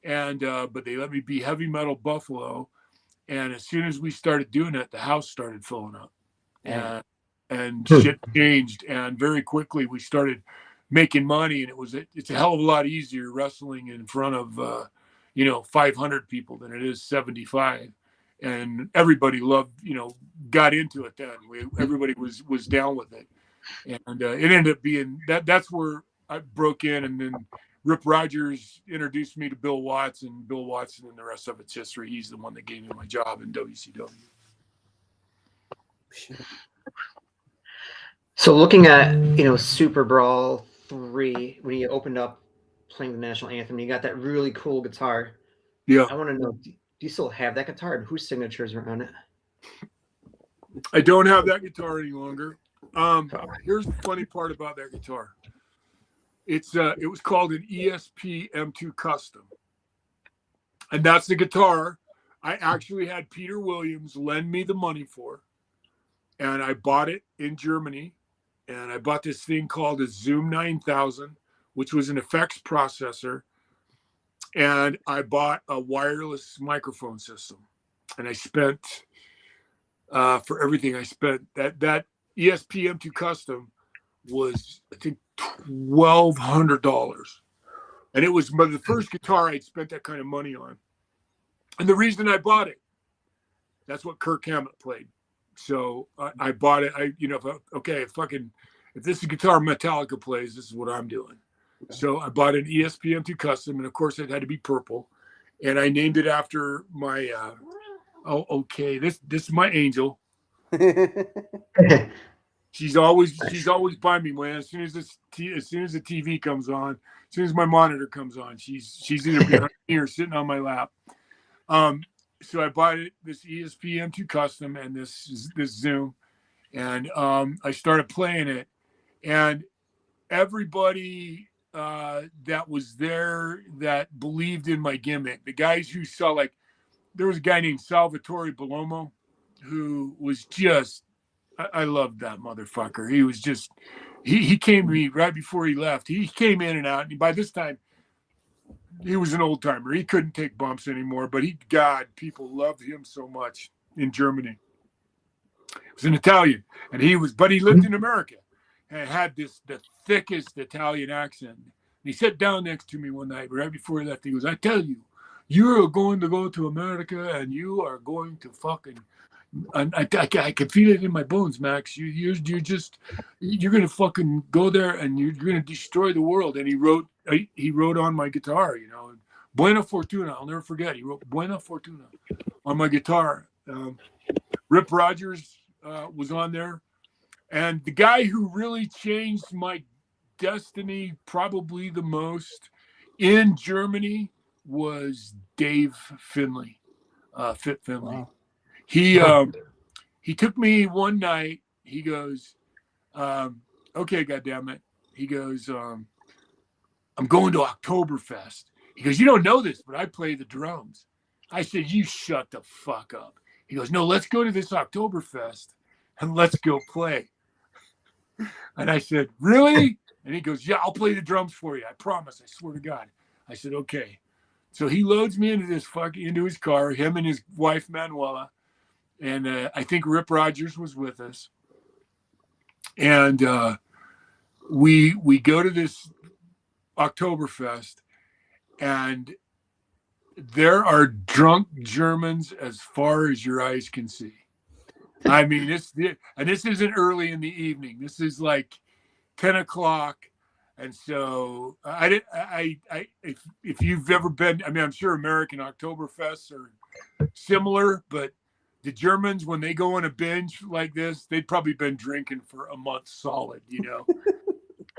And but they let me be Heavy Metal Buffalo. And as soon as we started doing it, the house started filling up. And shit changed. And very quickly we started making money, and it's a hell of a lot easier wrestling in front of 500 people than it is 75. And everybody loved, got into it then. Everybody was down with it. And it ended up being that's where I broke in, and then Rip Rogers introduced me to Bill Watts, and Bill Watson, and the rest of it's history. He's the one that gave me my job in WCW. So looking at, Super Brawl 3, when you opened up playing the national anthem, you got that really cool guitar. Yeah. I want to know, do you still have that guitar, and whose signatures are on it? I don't have that guitar any longer. Here's the funny part about that guitar. It was called an ESP M2 Custom. And that's the guitar I actually had Peter Williams lend me the money for. And I bought it in Germany. And I bought this thing called a Zoom 9000, which was an effects processor. And I bought a wireless microphone system. And I spent, for everything I spent, that ESP M2 Custom was, I think, $1,200. And it was the first guitar I'd spent that kind of money on. And the reason I bought it, that's what Kirk Hammett played. So I bought it. If this is a guitar Metallica plays, this is what I'm doing. So I bought an ESP M2 Custom, and of course it had to be purple. And I named it after my, this is my angel. She's always by me, man. As soon as the TV comes on, as soon as my monitor comes on, she's either behind me or sitting on my lap. So I bought this ESP-M2 Custom and this Zoom, and I started playing it, and everybody that was there that believed in my gimmick, the guys who saw, like, there was a guy named Salvatore Bellomo who was just, I loved that motherfucker. He was just, he came to me right before he left. He came in and out, and by this time, he was an old timer. He couldn't take bumps anymore, but people loved him so much in Germany. He was an Italian, and he lived in America and had the thickest Italian accent. And he sat down next to me one night right before he left. He goes, "I tell you, you're going to go to America and you are going to fucking, I can feel it in my bones, Max. You're going to fucking go there and you're going to destroy the world." And he wrote on my guitar, Buena Fortuna. I'll never forget. He wrote Buena Fortuna on my guitar. Rip Rogers was on there. And the guy who really changed my destiny probably the most in Germany was Dave Finley, Fit Finley. Wow. He took me one night. He goes, "Okay, goddammit." He goes, "I'm going to Oktoberfest." He goes, "You don't know this, but I play the drums." I said, "You shut the fuck up." He goes, "No, let's go to this Oktoberfest and let's go play." And I said, "Really?" And he goes, "Yeah, I'll play the drums for you. I promise. I swear to God." I said, "Okay." So he loads me into his car, him and his wife, Manuela. And I think Rip Rogers was with us. And we go to this Oktoberfest, and there are drunk Germans as far as your eyes can see. I mean, this isn't early in the evening. This is like 10 o'clock. And so if you've ever been, I mean, I'm sure American Oktoberfests are similar, but the Germans, when they go on a binge like this, they'd probably been drinking for a month solid,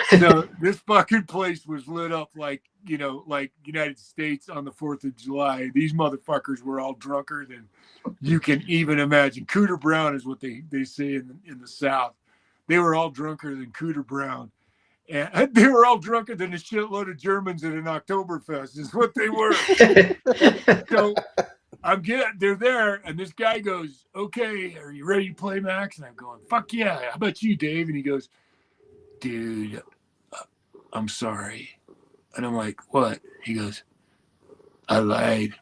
So this fucking place was lit up like United States on the 4th of July. These motherfuckers were all drunker than you can even imagine. Cooter Brown is what they say in the South. They were all drunker than Cooter Brown. And they were all drunker than a shitload of Germans at an Oktoberfest is what they were. So they're there, and this guy goes, "Okay, are you ready to play, Max?" And I'm going, "Fuck yeah. How about you, Dave?" And he goes, "Dude, I'm sorry." And I'm like, "What?" He goes, "I lied."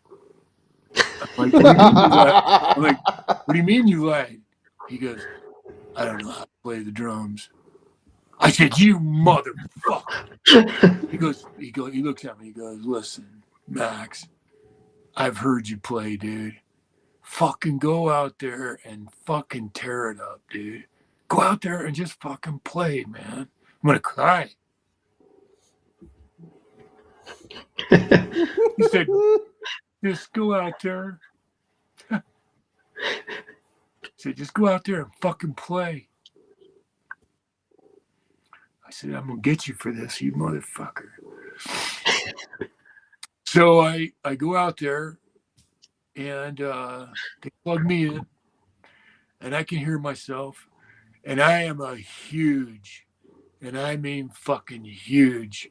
I'm like, "What do you mean you lied?" I'm like, "What do you mean you lied?" He goes, "I don't know how to play the drums." I said, "You motherfucker." He looks at me, he goes, "Listen, Max, I've heard you play, dude. Fucking go out there and fucking tear it up, dude. Go out there and just fucking play, man. I'm going to cry." He said, "Just go out there." He said, "Just go out there and fucking play." I said, "I'm going to get you for this, you motherfucker." So I go out there, and they plug me in, and I can hear myself. And I am a huge, and I mean fucking huge,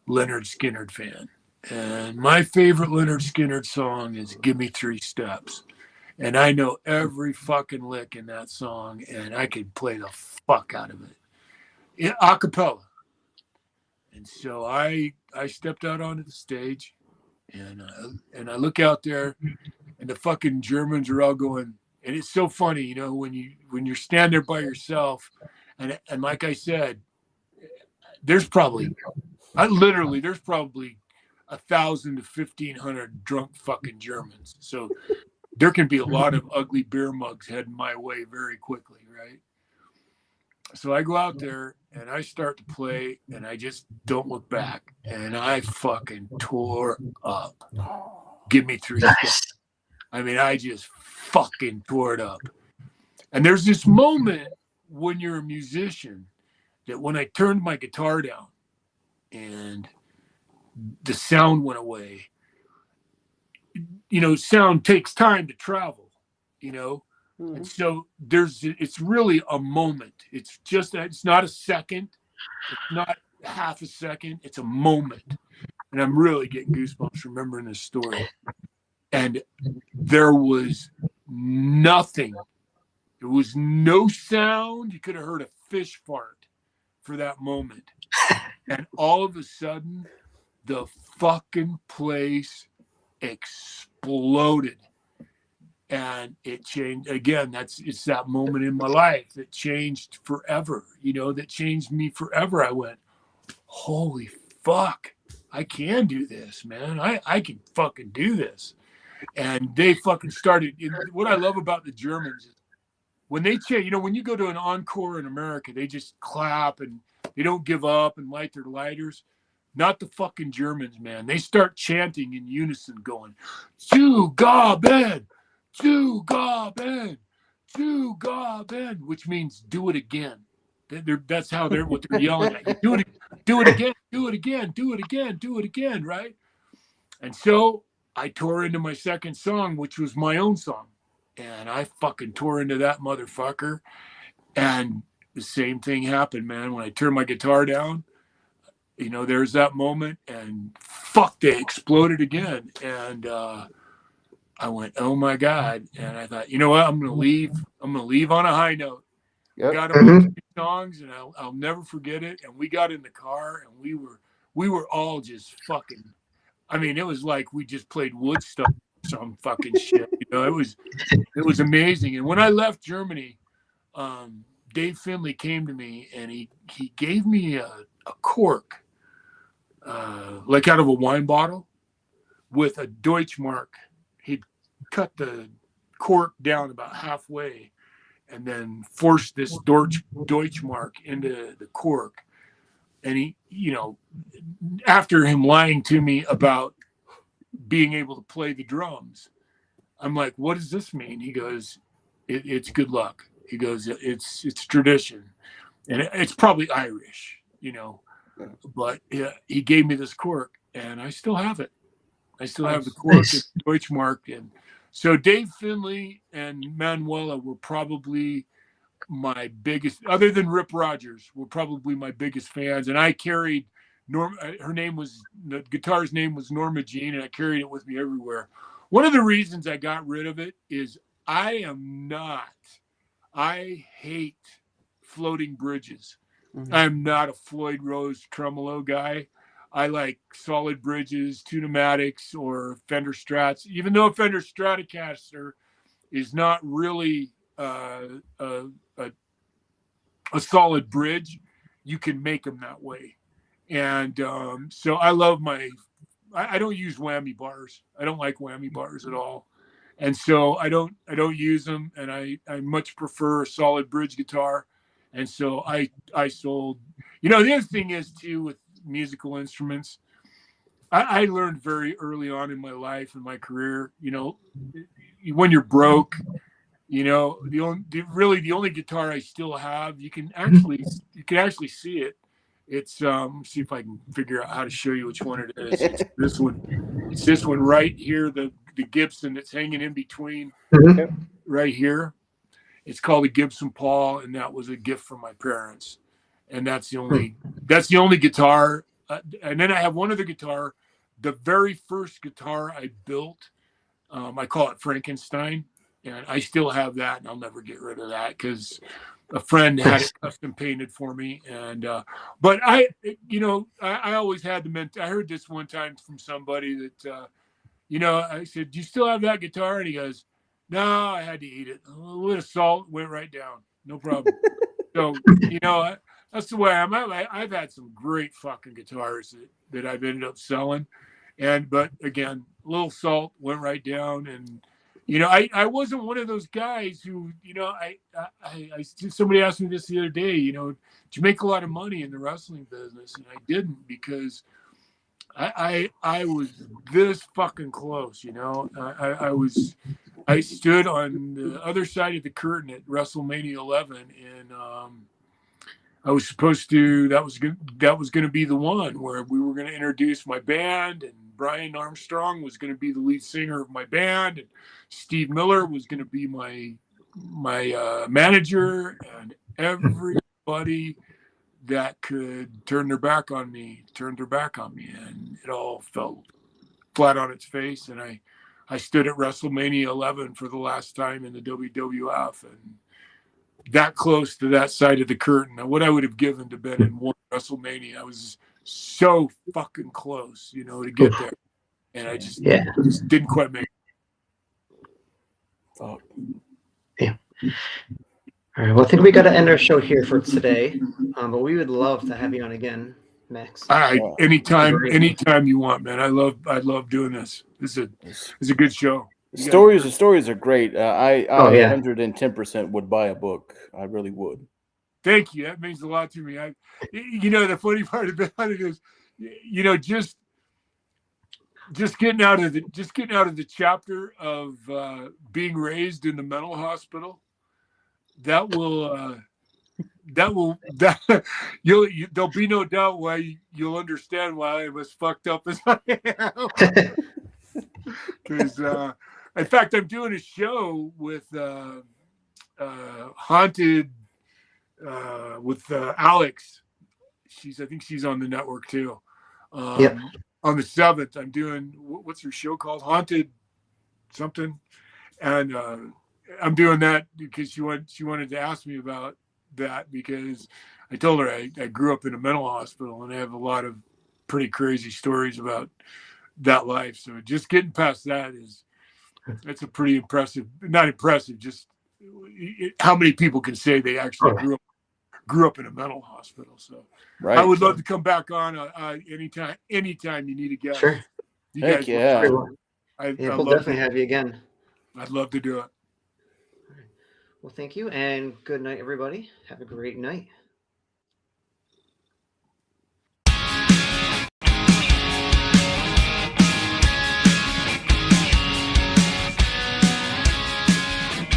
Leonard Skinner fan. And my favorite Leonard Skinner song is "Give Me 3 Steps." And I know every fucking lick in that song, and I can play the fuck out of it. A cappella. And so I stepped out onto the stage, and I look out there, and the fucking Germans are all going. And it's so funny, when you're standing there by yourself, and like I said, there's probably 1,000 to 1,500 drunk fucking Germans. So there can be a lot of ugly beer mugs heading my way very quickly, right? So I go out there and I start to play, and I just don't look back, and I fucking tore up. Give Me 3 Steps. I mean, I just fucking tore it up. And there's this moment when you're a musician, that when I turned my guitar down and the sound went away, sound takes time to travel, and so it's really a moment. It's not a second, it's not half a second, it's a moment. And I'm really getting goosebumps remembering this story. And there was nothing. There was no sound. You could have heard a fish fart for that moment. And all of a sudden, the fucking place exploded. And it changed again. It's that moment in my life that changed forever, that changed me forever. I went, holy fuck, I can do this, man. I can fucking do this. And they fucking started. What I love about the Germans is when they change, when you go to an encore in America, they just clap and they don't give up and light their lighters. Not the fucking Germans, man. They start chanting in unison, going, "Zu Gaben, Zu Gaben, Zu Gaben," which means do it again. That's how what they're yelling at you. Do it again, do it again, do it again, do it again, right? And so I tore into my second song, which was my own song. And I fucking tore into that motherfucker. And the same thing happened, man. When I turned my guitar down, there's that moment, and fuck, they exploded again. And I went, oh my God. And I thought, you know what? I'm going to leave on a high note. Yep. Got a few songs, and I'll never forget it. And we got in the car, and we were all just fucking. I mean, it was like we just played Woodstock, some fucking shit. It was amazing. And when I left Germany, Dave Finley came to me, and he gave me a cork, like out of a wine bottle, with a Deutschmark. He'd cut the cork down about halfway, and then forced this Deutschmark into the cork. And he, after him lying to me about being able to play the drums, I'm like, what does this mean? He goes, it's good luck. He goes, it's tradition. And it's probably Irish, but he gave me this cork, and I still have it. I still have the cork and Deutschmark. And so Dave Finley and Manuela were probably my biggest, other than Rip Rogers, were probably my biggest fans. And I carried the guitar's name was Norma Jean, and I carried it with me everywhere. One of the reasons I got rid of it is I hate floating bridges. Mm-hmm. I'm not a Floyd Rose tremolo guy. I like solid bridges, Tune-o-matics, or Fender Strats. Even though a Fender Stratocaster is not really a solid bridge, you can make them that way. And so I love I don't use whammy bars. I don't like whammy bars at all. And so I don't use them, and I much prefer a solid bridge guitar. And so I sold, the other thing is too, with musical instruments, I learned very early on in my life and my career, when you're broke, the only guitar I still have, you can actually see it. It's see if I can figure out how to show you which one it is. It's this one. It's this one right here, the Gibson that's hanging in between right here. It's called a Gibson Paul, and that was a gift from my parents. And that's the only guitar. And then I have one other guitar. The very first guitar I built, I call it Frankenstein, and I still have that, and I'll never get rid of that because a friend had it custom painted for me. And but I always had I heard this one time from somebody that I said, "Do you still have that guitar?" And he goes, "No, I had to eat it. A little bit of salt went right down. No problem." So that's the way I'm. I've had some great fucking guitars that I've ended up selling, but again, a little salt went right down. And I wasn't one of those guys who, somebody asked me this the other day, did you make a lot of money in the wrestling business? And I didn't, because I was this fucking close, I was I stood on the other side of the curtain at WrestleMania 11, and I was supposed to. That was going to be the one where we were going to introduce my band, and Brian Armstrong was going to be the lead singer of my band, and Steve Miller was going to be my manager, and everybody that could turn their back on me turned their back on me, and it all fell flat on its face. And I stood at WrestleMania 11 for the last time in the WWF, and that close to that side of the curtain. What I would have given to been in one WrestleMania. I was so fucking close, to get there, and I just didn't quite make it. Oh. Yeah. All right. Well, I think we got to end our show here for today. But we would love to have you on again, Max. Anytime you want, man. I love doing this. This is a good show. The stories are great. I 110% would buy a book. I really would. Thank you. That means a lot to me. The funny part about it is, just getting out of the chapter of being raised in the mental hospital. There'll be no doubt why you'll understand why I was fucked up as I am. Because in fact, I'm doing a show with Haunted with Alex. I think she's on the network too. On the 7th, I'm doing what's her show called? Haunted something, and I'm doing that because she wanted to ask me about that, because I told her I grew up in a mental hospital and I have a lot of pretty crazy stories about that life. So just getting past that's a pretty not impressive, just how many people can say they actually grew up in a mental hospital. So I would love to come back on anytime you need a guest. Sure. Heck yeah. We'll definitely have you again. I'd love to do it. Well, thank you, and good night, everybody. Have a great night.